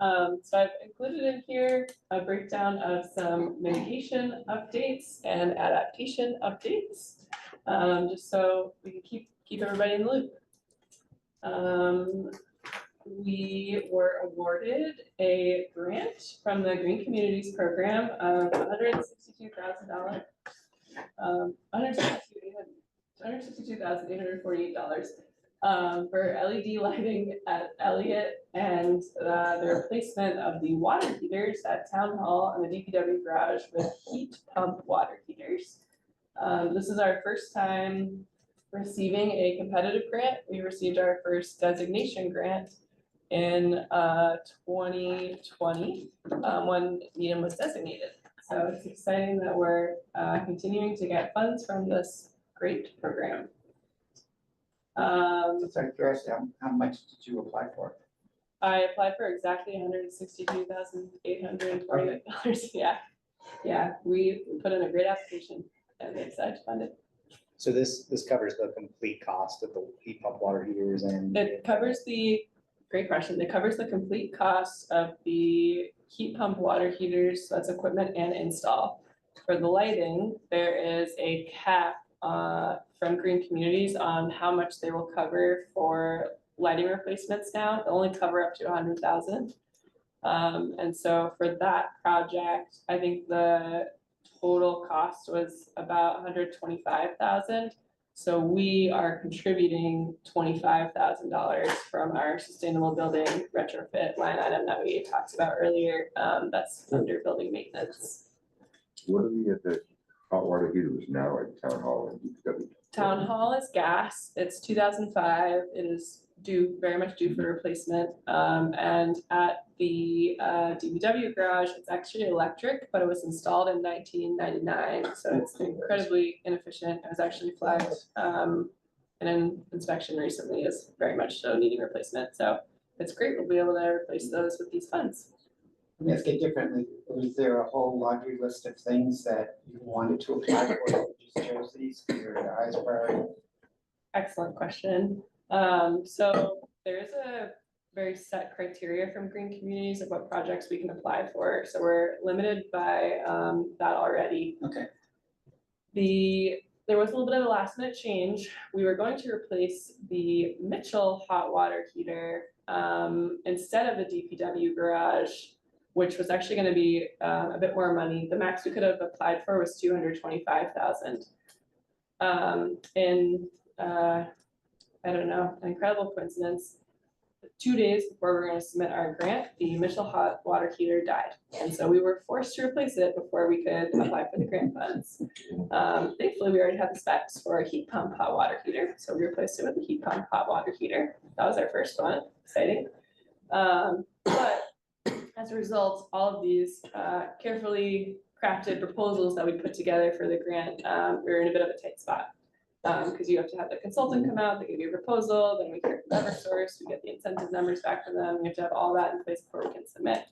So I've included in here a breakdown of some mitigation updates and adaptation updates, just so we can keep everybody in the loop. We were awarded a grant from the Green Communities Program of $162,000. $162,848 for LED lighting at Elliott and the replacement of the water heaters at Town Hall and the DPW garage with heat pump water heaters. This is our first time receiving a competitive grant. We received our first designation grant in 2020 when Needham was designated. So it's exciting that we're continuing to get funds from this great program. Just out of curiosity, how much did you apply for? I applied for exactly $162,848. Yeah, we put in a great application and they decided to fund it. So this covers the complete cost of the heat pump water heaters and. It covers great question. It covers the complete cost of the heat pump water heaters, so that's equipment and install. For the lighting, there is a cap from Green Communities on how much they will cover for lighting replacements now. They only cover up to 100,000. And so for that project, I think the total cost was about 125,000. So we are contributing $25,000 from our sustainable building retrofit line item that we talked about earlier. That's under building maintenance. What are the hot water heaters now at Town Hall and DPW? Town Hall is gas. It's 2005. It is very much due for replacement. And at the DPW garage, it's actually electric, but it was installed in 1999. So it's incredibly inefficient. It was actually flagged in an inspection recently as very much so needing replacement. So it's great. We'll be able to replace those with these funds. Let me ask it differently. Was there a whole laundry list of things that you wanted to apply for? That you just chose these because they're the highest priority? Excellent question. So there is a very set criteria from Green Communities of what projects we can apply for. So we're limited by that already. Okay. There was a little bit of a last minute change. We were going to replace the Mitchell hot water heater instead of the DPW garage, which was actually going to be a bit more money. The max we could have applied for was $225,000. I don't know, an incredible coincidence. 2 days before we were going to submit our grant, the Mitchell hot water heater died. And so we were forced to replace it before we could apply for the grant funds. Thankfully, we already had the specs for a heat pump hot water heater. So we replaced it with a heat pump hot water heater. That was our first one, exciting. But as a result, all of these carefully crafted proposals that we put together for the grant, we were in a bit of a tight spot. Because you have to have the consultant come out, they give you a proposal, then we hear from Eversource, we get the incentive numbers back from them, we have to have all that in place before we can submit.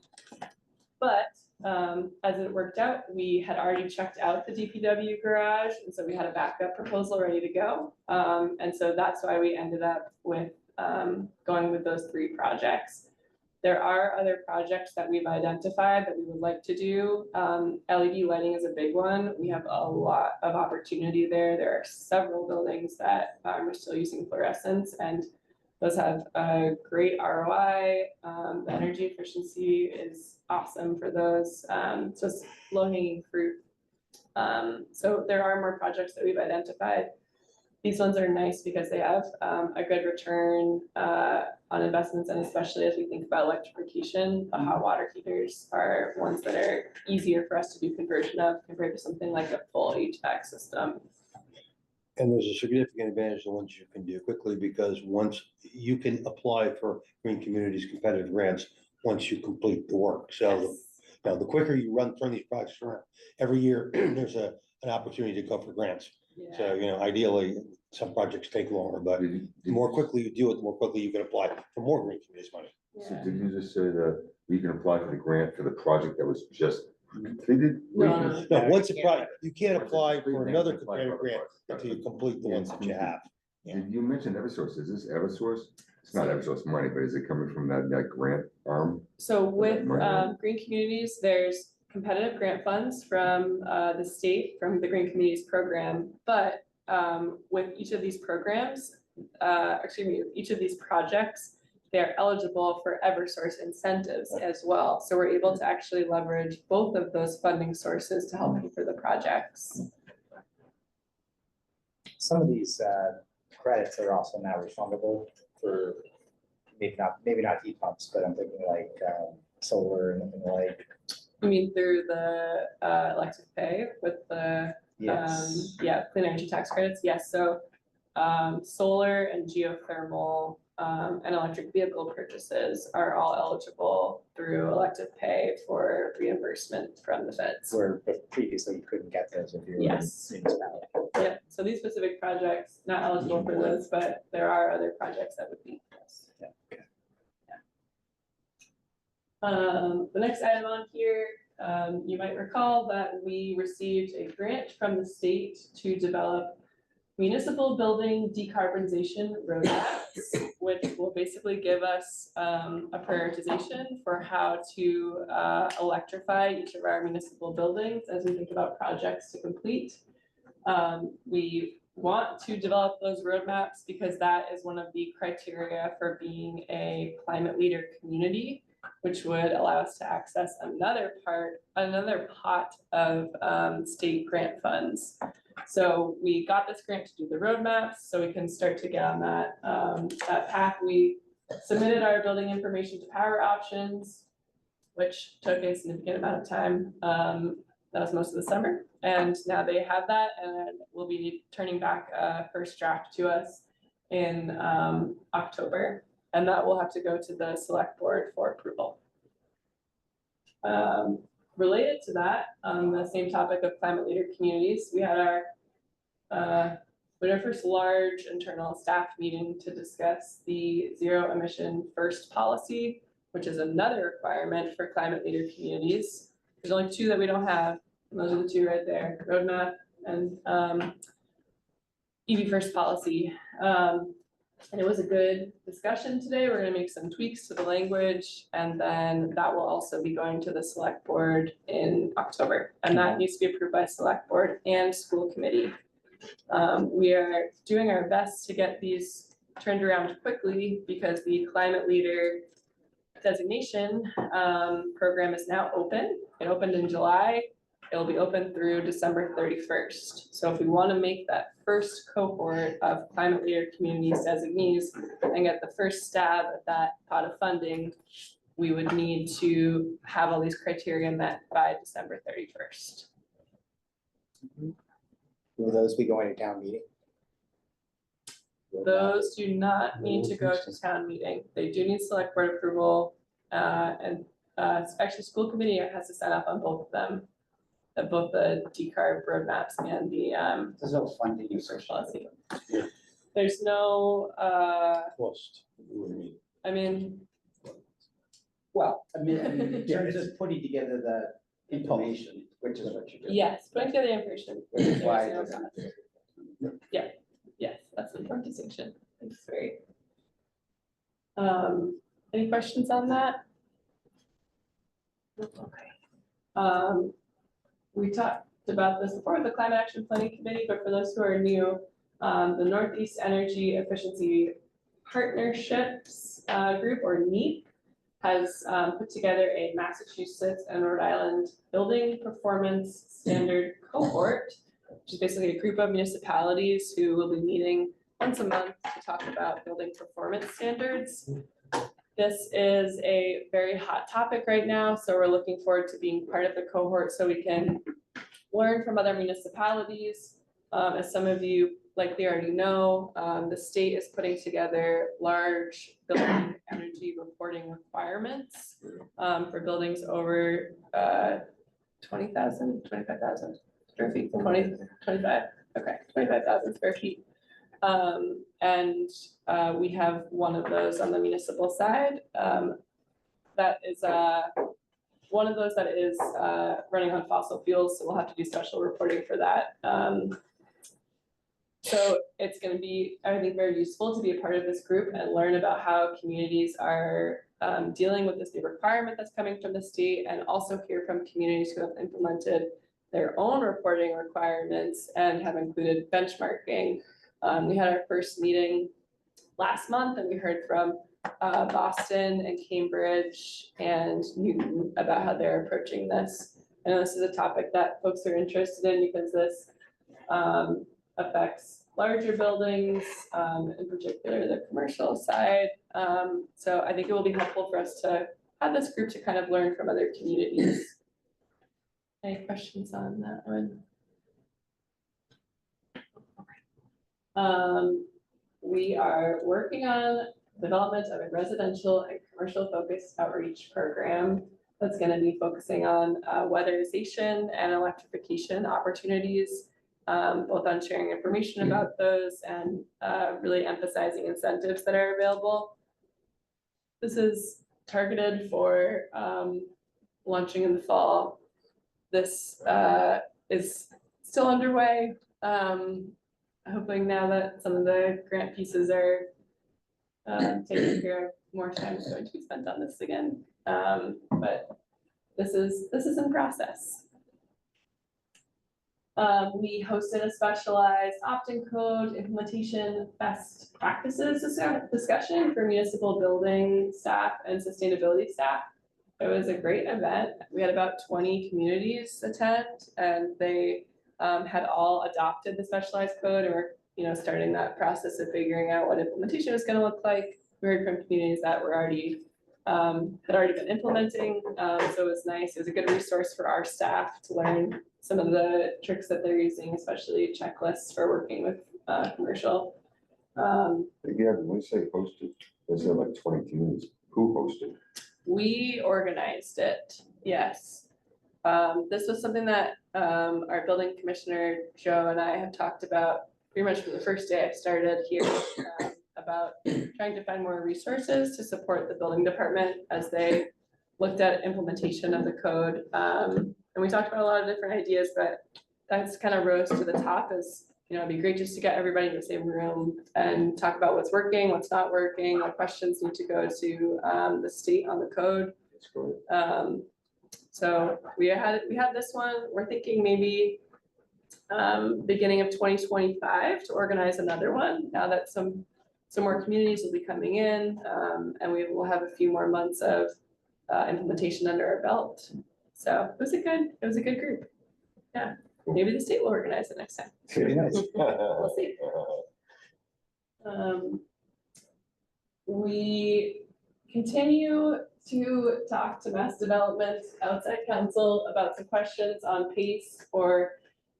But as it worked out, we had already checked out the DPW garage, and so we had a backup proposal ready to go. And so that's why we ended up with going with those 3 projects. There are other projects that we've identified that we would like to do. LED lighting is a big one. We have a lot of opportunity there. There are several buildings that are still using fluorescents, and those have a great ROI. The energy efficiency is awesome for those. So it's low-hanging fruit. So there are more projects that we've identified. These ones are nice because they have a good return on investments, and especially as we think about electrification, the hot water heaters are ones that are easier for us to do conversion of compared to something like a full HVAC system. And there's a significant advantage to ones you can do quickly, because once you can apply for Green Communities competitive grants, once you complete the work. So now the quicker you turn these projects around, every year there's an opportunity to go for grants. Yeah. So, ideally, some projects take longer, but the more quickly you do it, the more quickly you can apply for more Green Communities money. So did you just say that we can apply for the grant for the project that was just completed? No. No, once a project, you can't Once it's apply complete, for then another you can apply competitive for grant other until you complete the ones that you have. Did you mention Eversource? Is this Eversource? It's not Eversource money, but is it coming from that grant arm? So with money. Green Communities, there's competitive grant funds from the state, from the Green Communities program, but with each of these programs, each of these projects, they're eligible for Eversource incentives as well. So we're able to actually leverage both of those funding sources to help pay for the projects. Some of these credits are also now refundable for maybe not heat pumps, but I'm thinking like solar and like. I mean, through the electric pay with the Yes. clean energy tax credits, yes, so solar and geothermal and electric vehicle purchases are all eligible through elective pay for reimbursement from the feds. Where previously you couldn't get those if you were in Yes. municipality. Yeah, so these specific projects, not eligible for those, but there are other projects that would be. Yes. Yeah. The next item on here, you might recall that we received a grant from the state to develop municipal building decarbonization roadmaps, which will basically give us a prioritization for how to electrify each of our municipal buildings as we think about projects to complete. We want to develop those roadmaps because that is one of the criteria for being a climate leader community, which would allow us to access another pot of state grant funds. So we got this grant to do the roadmaps, so we can start to get on that path. We submitted our building information to Power Options, which took a significant amount of time. That was most of the summer, and now they have that, and we'll be turning back a first draft to us in October, and that will have to go to the select board for approval. Related to that, on the same topic of climate leader communities, we had our first large internal staff meeting to discuss the zero emission first policy, which is another requirement for climate leader communities. There's only two that we don't have, and those are the two right there, roadmap and EV first policy. And it was a good discussion today. We're gonna make some tweaks to the language, and then that will also be going to the select board in October. And that needs to be approved by select board and school committee. We are doing our best to get these turned around quickly because the climate leader designation program is now open. It opened in July. It'll be open through December 31st. So if we want to make that first cohort of climate leader communities designees and get the first stab at that pot of funding, we would need to have all these criteria met by December 31st. Will those be going to town meeting? Those do not need to go to town meeting. They do need select board approval. Actually, school committee has to sign up on both of them. Both the decarb roadmaps and the There's no funding research policy. There's no Cost. I mean, well, I mean, in terms of putting together the information, which is what you're doing. yes, putting together the information. There's Why no is it- cost. Yes, that's an important distinction. Thanks, great. Any questions on that? Okay. We talked about this before, the Climate Action Planning Committee, but for those who are new, the Northeast Energy Efficiency Partnerships Group, or NEEP, has put together a Massachusetts and Rhode Island building performance standard cohort, which is basically a group of municipalities who will be meeting once a month to talk about building performance standards. This is a very hot topic right now, so we're looking forward to being part of the cohort so we can learn from other municipalities. As some of you likely already know, the state is putting together large building energy reporting requirements for buildings over 25,000 square feet, 25, okay, 25,000 square feet. We have one of those on the municipal side. That is one of those that is running on fossil fuels, so we'll have to do special reporting for that. So it's going to be, I think, very useful to be a part of this group and learn about how communities are dealing with this new requirement that's coming from the state, and also hear from communities who have implemented their own reporting requirements and have included benchmarking. We had our first meeting last month, and we heard from Boston and Cambridge and Newton about how they're approaching this. I know this is a topic that folks are interested in because this affects larger buildings, in particular the commercial side. So I think it will be helpful for us to have this group to kind of learn from other communities. Any questions on that one? We are working on development of a residential and commercial focused outreach program that's going to be focusing on weatherization and electrification opportunities, both on sharing information about those and really emphasizing incentives that are available. This is targeted for launching in the fall. This is still underway. Hoping now that some of the grant pieces are taken care of, more time is going to be spent on this again. But this is in process. We hosted a specialized opt-in code implementation best practices discussion for municipal building staff and sustainability staff. It was a great event. We had about 20 communities attend, and they had all adopted the specialized code, and we're starting that process of figuring out what implementation is going to look like. We heard from communities that were already had already been implementing, so it was nice. It was a good resource for our staff to learn some of the tricks that they're using, especially checklists for working with commercial. Yeah, when you say hosted, is there like 20 communities? Who hosted? We organized it, yes. This was something that our building commissioner, Joe, and I have talked about pretty much from the first day I started here, about trying to find more resources to support the building department as they looked at implementation of the code. And we talked about a lot of different ideas, but that's kind of rose to the top as, it'd be great just to get everybody in the same room and talk about what's working, what's not working, what questions need to go to the state on the code. That's great. So we had this one. We're thinking maybe beginning of 2025 to organize another one, now that some more communities will be coming in, and we will have a few more months of implementation under our belt. So it was a good group. Yeah, maybe the state will organize it next time. Very nice. We'll see. We continue to talk to Mass Development outside council about some questions on PACE or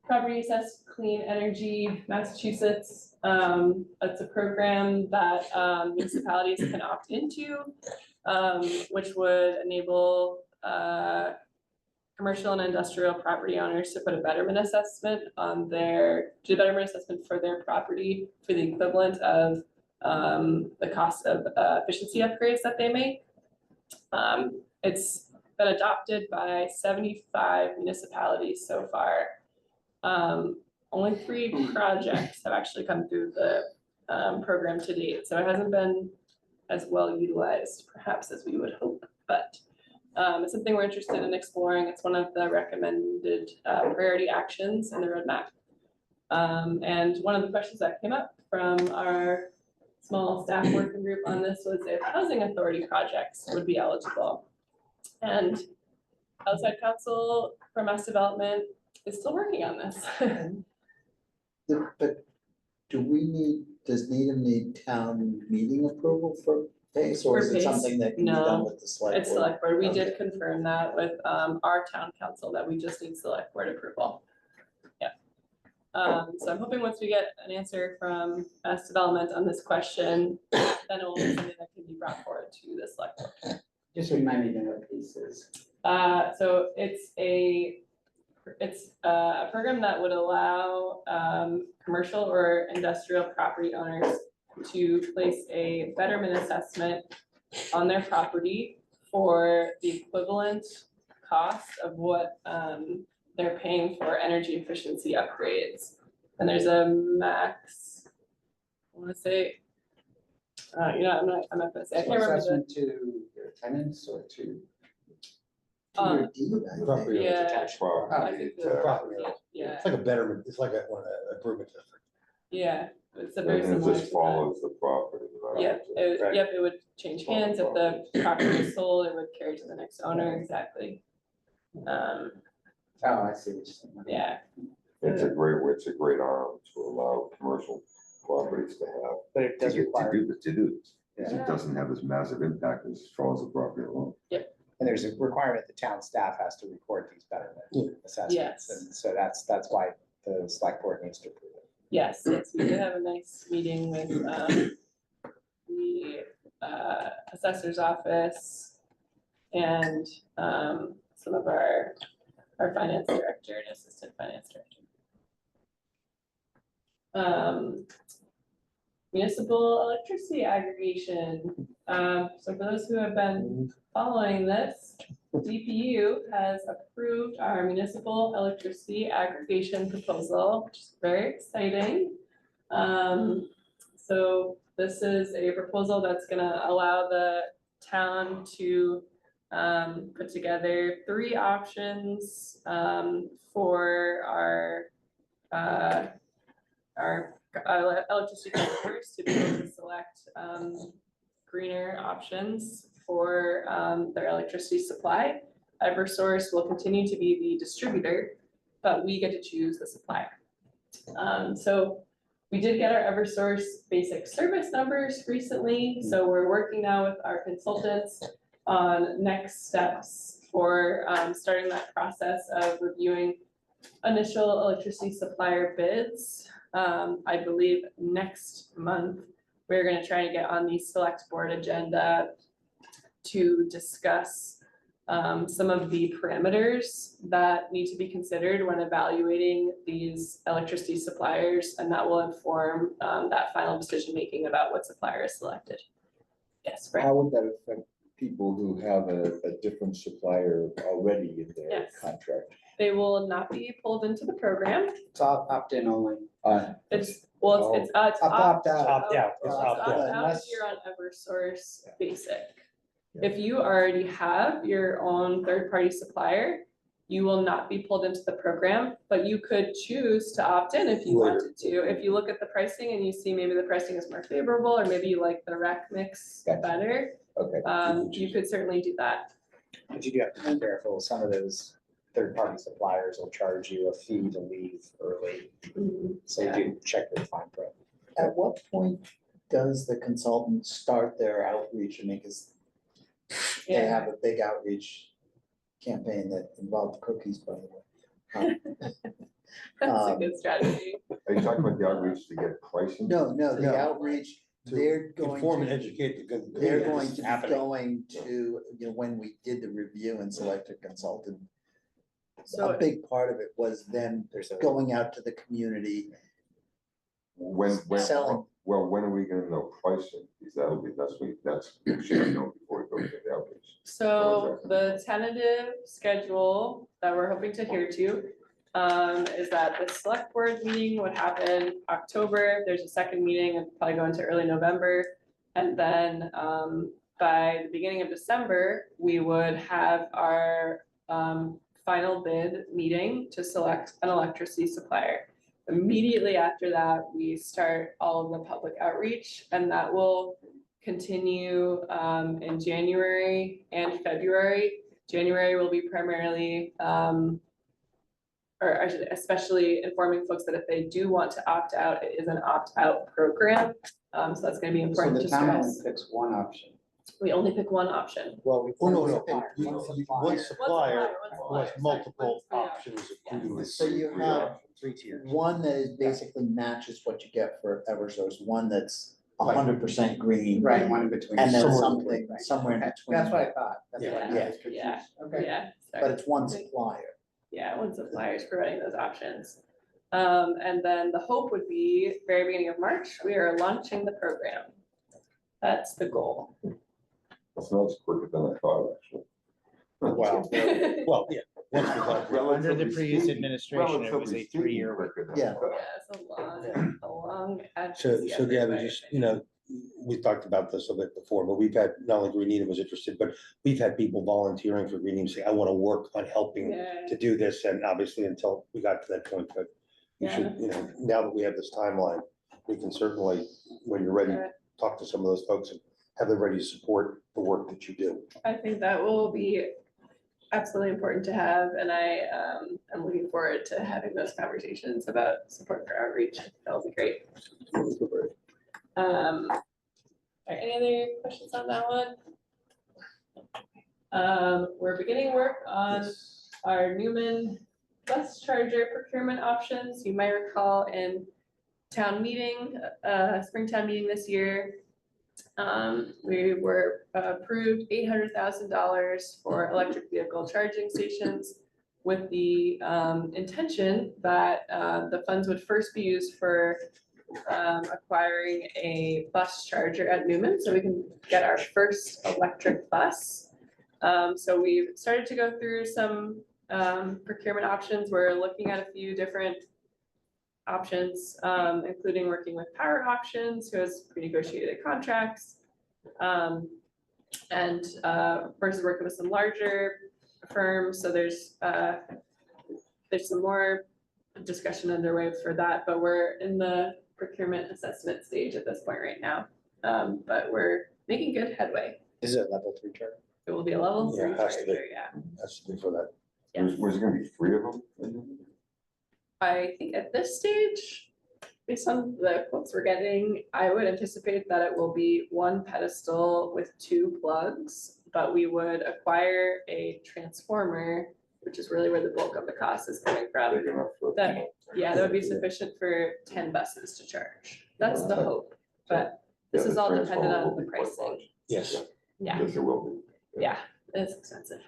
Property Assessed Clean Energy Massachusetts. It's a program that municipalities can opt into, which would enable commercial and industrial property owners to put a betterment assessment on do a betterment assessment for their property for the equivalent of the cost of efficiency upgrades that they make. It's been adopted by 75 municipalities so far. Only 3 projects have actually come through the program to date, so it hasn't been as well utilized perhaps as we would hope, but it's something we're interested in exploring. It's one of the recommended priority actions in the roadmap. And one of the questions that came up from our small staff working group on this was if housing authority projects would be eligible. And outside council for Mass Development is still working on this. But does Needham need town meeting approval for PACE, or For is it PACE? something that can be No, done with the select board? It's select board. We did Okay. confirm that with our town council that we just need select board approval. Yeah. So I'm hoping once we get an answer from Mass Development on this question, then it will be something that can be brought forward to the select board. Just remind me what PACE is. So it's a program that would allow commercial or industrial property owners to place a betterment assessment on their property for the equivalent cost of what they're paying for energy efficiency upgrades. And there's a max, I want to say, I'm not gonna say, I can't remember. Assessment to your tenants or to? Your deed, I think. Property Yeah. attached. I think the- Property. Yeah, It's like a betterment, it's like a improvement district. yeah, It's a And very it similar to just that. follows the property. right? Yep, it would change hands. If the property is sold, it would carry to the next owner, exactly. Oh, I see what you're saying. Yeah, It's a great arm to allow commercial properties to have. But it does require, To do this, because Yeah. it doesn't have this massive impact as far as the property alone. and there's a requirement the town staff has to report these betterment assessments. Yes. And so that's why the select board needs to approve it. yes, we did have a nice meeting with, the, assessor's office and, some of our finance director and assistant finance director. Municipal electricity aggregation. So for those who have been following this, DPU has approved our municipal electricity aggregation proposal, which is very exciting. So this is a proposal that's gonna allow the town to put together 3 options for our electricity customers to be able to select greener options for their electricity supply. Eversource will continue to be the distributor, but we get to choose the supplier. So we did get our Eversource basic service numbers recently, so we're working now with our consultants on next steps for starting that process of reviewing initial electricity supplier bids. I believe next month, we're gonna try and get on the select board agenda to discuss some of the parameters that need to be considered when evaluating these electricity suppliers, and that will inform that final decision-making about what supplier is selected. Yes, Frank? How would that affect people who have a different supplier already in their Yes. contract? They will not be pulled into the program. It's opt-in only. It's Opt out. Opt out, it's opt opt out. out Unless- if you're on Eversource Basic. If you already have your own third-party supplier, you will not be pulled into the program, but you could choose to opt in if you Later. wanted to. If you look at the pricing and you see maybe the pricing is more favorable, or maybe you like the rec mix Gotcha. better, Okay. you could certainly do that. But you do have to be careful, some of those third-party suppliers will charge you a fee to leave early, so you do check your fine print. At what point does the consultant start their outreach? I mean, because they Yeah, have a big outreach campaign that involved cookies, by the way. that's a good strategy. Are you talking about the outreach to get pricing? No, the No. outreach, To they're going Inform and to, educate the. they're community. going It's to be happening. going to, when we did the review and selected consultant. So- A big part of it was them There's a, going out to the community. When, Selling. well, when are we gonna know pricing? Because that should be known before it goes to the outreach. So the tentative schedule that we're hoping to adhere to is that the select board meeting would happen October. There's a second meeting and probably go into early November. And then by the beginning of December, we would have our final bid meeting to select an electricity supplier. Immediately after that, we start all of the public outreach, and that will continue in January and February. January will be primarily, or I should especially informing folks that if they do want to opt out, it is an opt-out program. So that's gonna be So important the to town only stress. picks one option. We only pick one option. well, we. Oh, no, one no, supplier, you- one you- supplier. one supplier one who supplier, has sorry, multiple one supplier. options. Yes. So you have 3 tiers. one that is basically matches what you get for Eversource, one that's 100% green. Right, one in between. And then Somewhere- something somewhere in Okay, between. that's what I thought. That's what I Yeah, was confused. yeah, Okay. Yeah, But sorry. it's one supplier. Yeah, one supplier is providing those options. And then the hope would be, very beginning of March, we are launching the program. That's the goal. That's quicker than I thought, actually. Well, Well, yeah. once we got- under the Relatively previous speaking- administration, it was relatively a speaking, 3-year. quicker than I Yeah. thought. Yeah, it's a long So, advocacy so effort Gabby, by just, everybody. we talked about this a bit before, but we've had, not only Green Needham was interested, but we've had people volunteering for Green Needham saying, I want to work on helping Yeah, to do this, and obviously until we got to that point, but we should, now that we have this timeline, we can certainly, when you're ready, talk to some of those folks and have them ready to support the work that you do. I think that will be absolutely important to have, and I am looking forward to having those conversations about support for outreach. That'll be great. Are any other questions on that one? We're beginning work on our Newman bus charger procurement options. You might recall in town meeting, spring town meeting this year, we were approved $800,000 for electric vehicle charging stations with the intention that the funds would first be used for acquiring a bus charger at Newman, so we can get our first electric bus. So we've started to go through some procurement options. We're looking at a few different options, including working with Power Options, who has pre-negotiated contracts, and versus working with some larger firms. So there's some more discussion underway for that, but we're in the procurement assessment stage at this point right now. But we're making good headway. Is it level 3 charger? It will be a level Yeah, 3 it has to be. charger, yeah. That's the thing for that. Yes. Was there gonna be 3 of them? I think at this stage, based on the quotes we're getting, I would anticipate that it will be 1 pedestal with 2 plugs, but we would acquire a transformer, which is really where the bulk of the cost is coming from. Big enough for- That, yeah, that would be sufficient for 10 buses to charge. That's the hope, but this Yeah, is the all dependent transformer on will the be quite pricing. large. Yes. Yeah, Yes, it will be. yeah, it's expensive.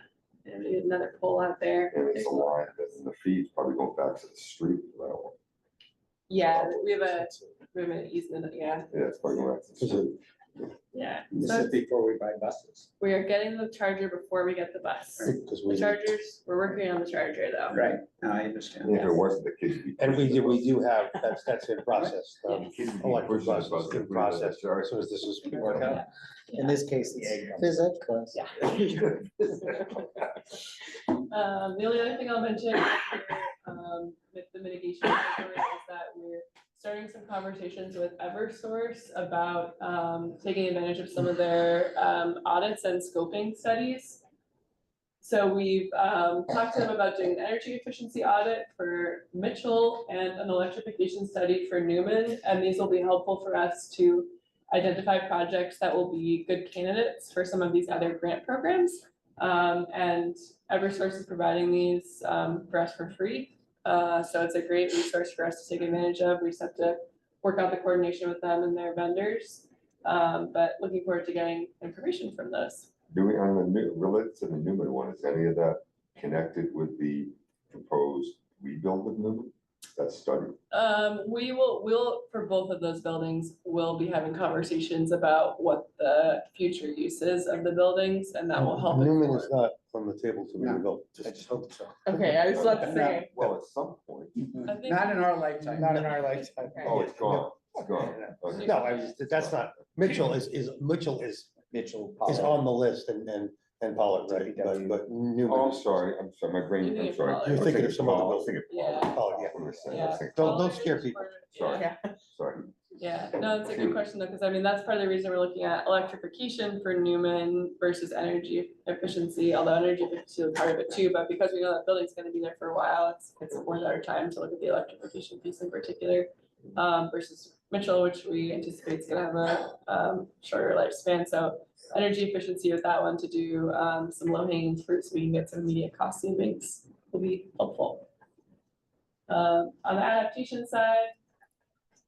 And we need another pole out there. And it's a line, that's in the feeds probably going back to the street. I don't know. Yeah, we have an easement, yeah, Yeah, it's probably going back to the street. yeah. This So is before we buy buses. we are getting the charger before we get the bus. Because The we, chargers, we're working on the charger though. Right, now I understand. And if it wasn't, the kids would be. and we pushing the do bus. have, that's in process. The kids would be Electric pushing the buses bus in if we had a process, charge. as soon as this is. Work out. In this case, the egg. Physics class. Yeah. The only other thing I'll mention with the mitigation category is that we're starting some conversations with Eversource about taking advantage of some of their audits and scoping studies. So we've talked to them about doing an energy efficiency audit for Mitchell and an electrification study for Newman, and these will be helpful for us to identify projects that will be good candidates for some of these other grant programs. And Eversource is providing these for us for free. So it's a great resource for us to take advantage of. We just have to work out the coordination with them and their vendors. But looking forward to getting information from those. Do we, on the new, related to the Newman one, is any of that connected with the proposed rebuild of Newman? That study? We'll, for both of those buildings, we'll be having conversations about what the future uses of the buildings, and that will help. Newman inform. is not on the table to be No. rebuilt. I just hope so. Okay, I was about to say, Well, at some point. I think- Not in our lifetime. Not in our lifetime. Oh, it's gone, it's gone. Okay. No, that's not, Mitchell is Mitchell, is on the list and Pollock, right, DPW. but Newman. Oh, I'm sorry, my brain, I'm sorry. You're I was thinking of some other Paul, I was thinking Yeah. Paul. Pollock, yeah. What am I saying? I Yeah. was thinking Don't- Paul. don't scare people. Sorry. Yeah. Sorry. Yeah, no, it's a good question though, because I mean, that's part of the reason we're looking at electrification for Newman versus energy efficiency, although energy efficiency is part of it too, but because we know that building's gonna be there for a while, it's more our time to look at the electrification piece in particular. Versus Mitchell, which we anticipate is gonna have a shorter lifespan, so energy efficiency with that one to do some low hanging fruit so we can get some immediate cost savings will be helpful. On the adaptation side,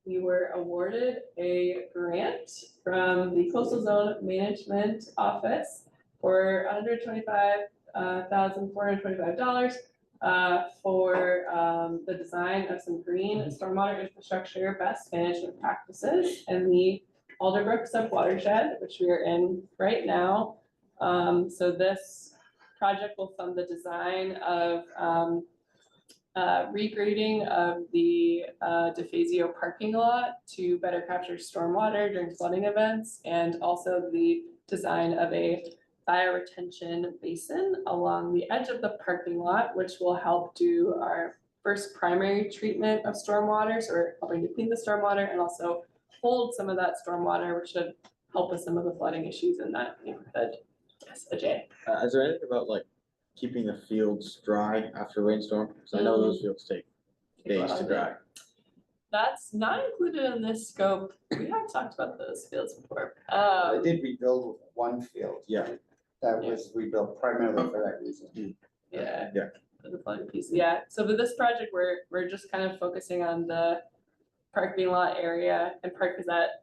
we were awarded a grant from the Coastal Zone Management Office for $125,425 for the design of some green stormwater infrastructure best management practices in the Alderbrook subwatershed, which we are in right now. So this project will fund the design of regrading of the DeFazio parking lot to better capture stormwater during flooding events, and also the design of a bioretention basin along the edge of the parking lot, which will help do our first primary treatment of stormwater, so we're helping to clean the stormwater and also hold some of that stormwater, which should help with some of the flooding issues in that neighborhood. Yes, Ajay. Is there anything about like keeping the fields dry after rainstorm? Because I know those fields take days to dry. That's not included in this scope. We have talked about those fields before. They did rebuild one field. Yeah. That was rebuilt primarily for that reason. Yeah. Yeah. For the flooding piece, yeah. So for this project, we're just kind of focusing on the parking lot area, and Park Gazette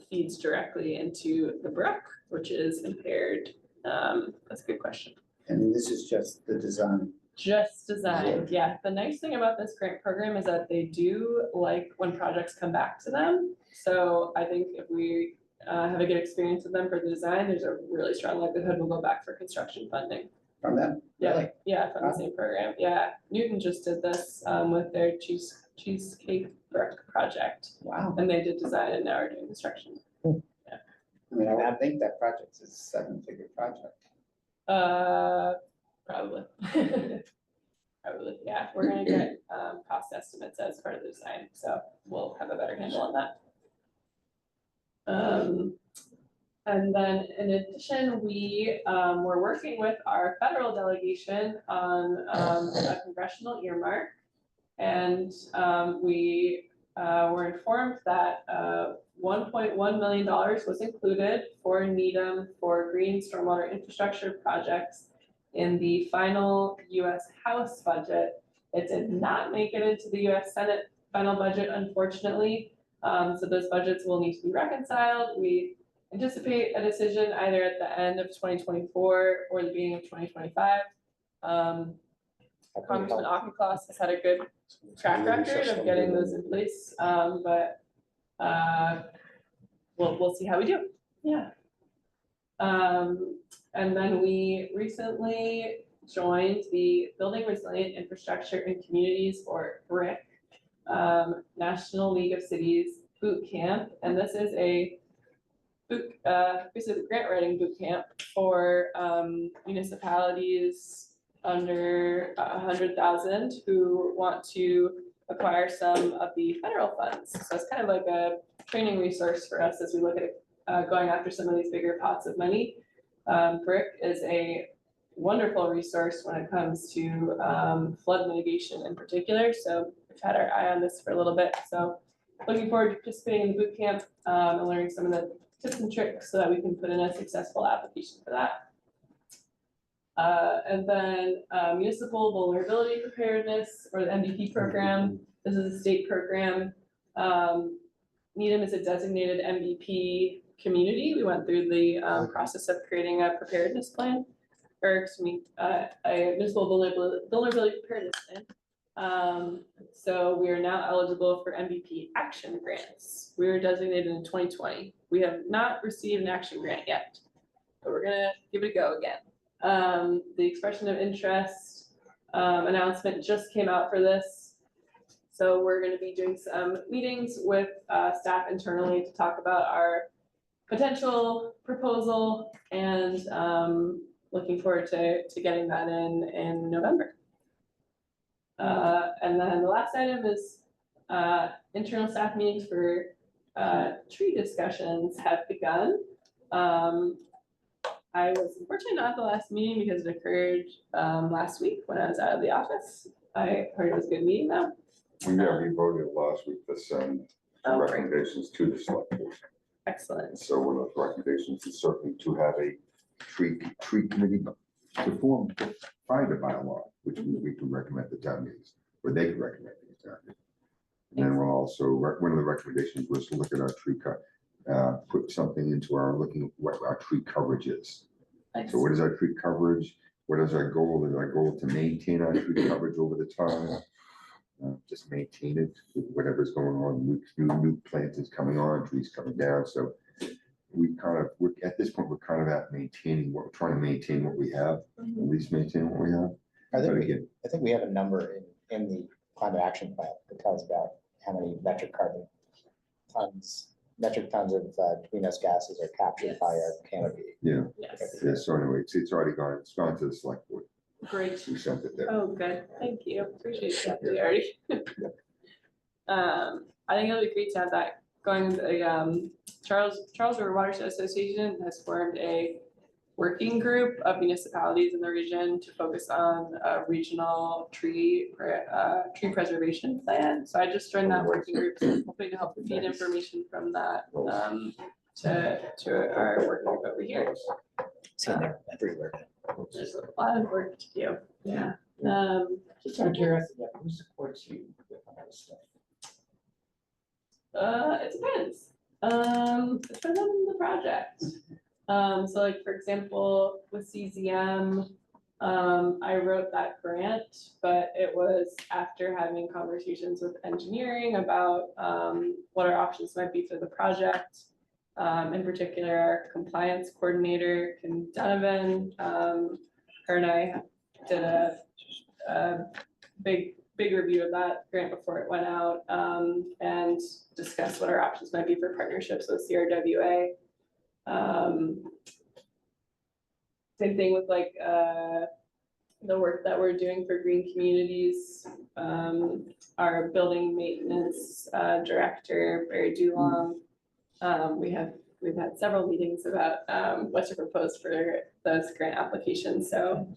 feeds directly into the brook, which is impaired. That's a good question. And this is just the design. Just designed, yeah. The nice thing about this grant program is that they do like when projects come back to them. So I think if we have a good experience with them for the design, there's a really strong likelihood we'll go back for construction funding. From them? Yeah, Really? yeah, from the Wow. same program, yeah. Newton just did this with their cheesecake brick project, Wow. and they did design and now are doing construction. I mean, I would think that project is a 7-figure project. Probably. Probably, yeah, we're gonna get cost estimates as part of the design, so we'll have a better handle on that. And then in addition, we were working with our federal delegation on a congressional earmark. And we were informed that $1.1 million was included for Needham for green stormwater infrastructure projects in the final US House budget. It did not make it into the US Senate final budget, unfortunately. So those budgets will need to be reconciled. We anticipate a decision either at the end of 2024 or the beginning of 2025. Congressman Auchincloss has had a good track record of getting those in place, but we'll see how we do. Yeah. And then we recently joined the Building Resilient Infrastructure in Communities, or BRIC, National League of Cities boot camp, and this is a basically a grant writing boot camp for municipalities under 100,000 who want to acquire some of the federal funds. So it's kind of like a training resource for us as we look at going after some of these bigger pots of money. BRIC is a wonderful resource when it comes to flood mitigation in particular. So we've had our eye on this for a little bit. So looking forward to participating in the boot camp and learning some of the tips and tricks so that we can put in a successful application for that. And then municipal vulnerability preparedness, or the MVP program. This is a state program. Needham is a designated MVP community. We went through the process of creating a preparedness plan, or excuse me, a municipal vulnerability preparedness plan. So we are now eligible for MVP action grants. We were designated in 2020. We have not received an action grant yet, but we're gonna give it a go again. The expression of interest announcement just came out for this. So we're gonna be doing some meetings with staff internally to talk about our potential proposal, and looking forward to getting that in November. And then the last item is internal staff meetings for tree discussions have begun. I was unfortunately not at the last meeting because it occurred last week when I was out of the office. I heard it was a good meeting though. We voted last week to send Oh, great. recommendations to the select board. Excellent. So one of those recommendations is certainly to have a tree committee to form, find a bylaw, which we can recommend the town meetings, or they can recommend the town meeting. And then we'll also, one of the recommendations was to look at our tree put something into our, looking at what our tree coverage is. So what is our tree coverage? What is our goal? Is our goal to maintain our tree coverage over the time? Just maintain it with whatever's going on, new plantings coming on, trees coming down. So we're at this point, we're kind of at maintaining what we're trying to maintain what we have, at least maintain what we have. I But again, think we have a number in the climate action plan that tells about how many metric tons of greenhouse gases are captured by our canopy. yeah. Yes. Yeah, so anyway, it's already gone to the select board. Great. We sent it there. Oh, good. Thank you. Appreciate that. We already. I think it'll be great to have that going. The Charles River Watershed Association has formed a working group of municipalities in the region to focus on a regional tree preservation plan. So I just joined that working group, so hoping to help feed information from that to our working group over here. Seen there everywhere. There's a lot of work to do. Yeah. Just out of curiosity, who supports you with all this stuff? It depends. It depends on the project. So like, for example, with CZM, I wrote that grant, but it was after having conversations with engineering about what our options might be for the project. In particular, our compliance coordinator, Kim Donovan, her and I did a big review of that grant before it went out, and discussed what our options might be for partnerships with CRWA. Same thing with like the work that we're doing for green communities. Our building maintenance director, Barry Dulong, we've had several meetings about what to propose for those grant applications. So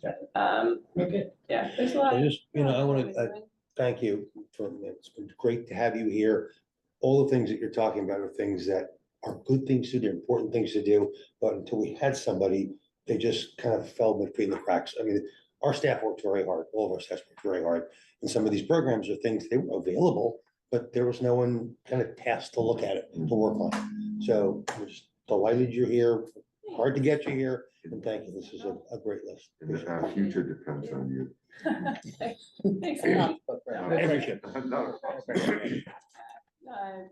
yeah, there's a lot. I just, I want to doing. thank you for, it's been great to have you here. All the things that you're talking about are things that are good things to do, important things to do, but until we had somebody, they just kind of fell between the cracks. I mean, our staff worked very hard, all of our staff worked very hard, and some of these programs are things they were available, but there was no one kind of tasked to look at it, to work on it. So we're just delighted you're here, hard to get you here, and thank you, this is a great list. And our future depends on you. Thanks a lot. Everything.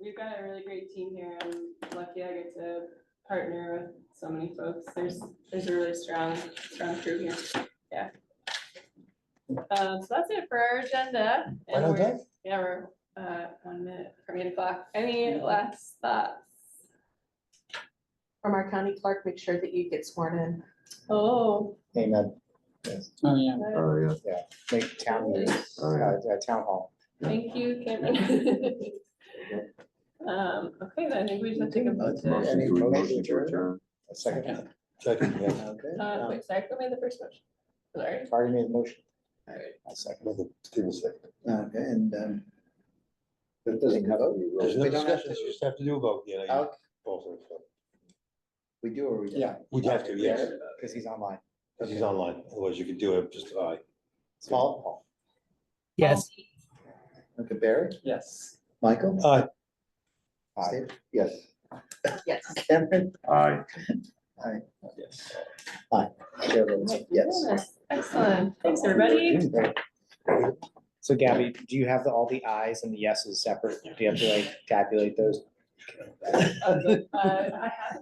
We've got a really great team here. I'm lucky I get to partner with so many folks. There's a really strong crew here. Yeah. So that's it for our agenda. Right on time. We're 1 minute from 8 o'clock. Any last thoughts? From our county clerk, make sure that you get sworn in. Oh. Amen. Oh, yeah. Oh, yeah. Yeah, make town meeting, Oh, yeah. town hall. Thank you, Cameron. Okay, then I think we just have to take a vote to. Motion Any to motion to adjourn. A second. Second, yeah. Okay. Wait, sorry, who made the first motion? Sorry. Already made the motion. All right. A second. Give me a second. Okay, and It doesn't have to be. There's no We don't have discussion, you just have to do a vote, you know. Okay. Also, so. we do or we don't? Yeah. We'd have to, yes, Because he's online. because he's online, otherwise you could do it just, Paul? Yes. Okay, Barry, Yes. Michael? Aye. Steve? Yes. Yes. Cameron? Aye. Aye. yes. Chair votes yes. Excellent. Thanks, everybody. So Gabby, do you have all the ayes and the yeses separate? Do you have to like tabulate those? I have.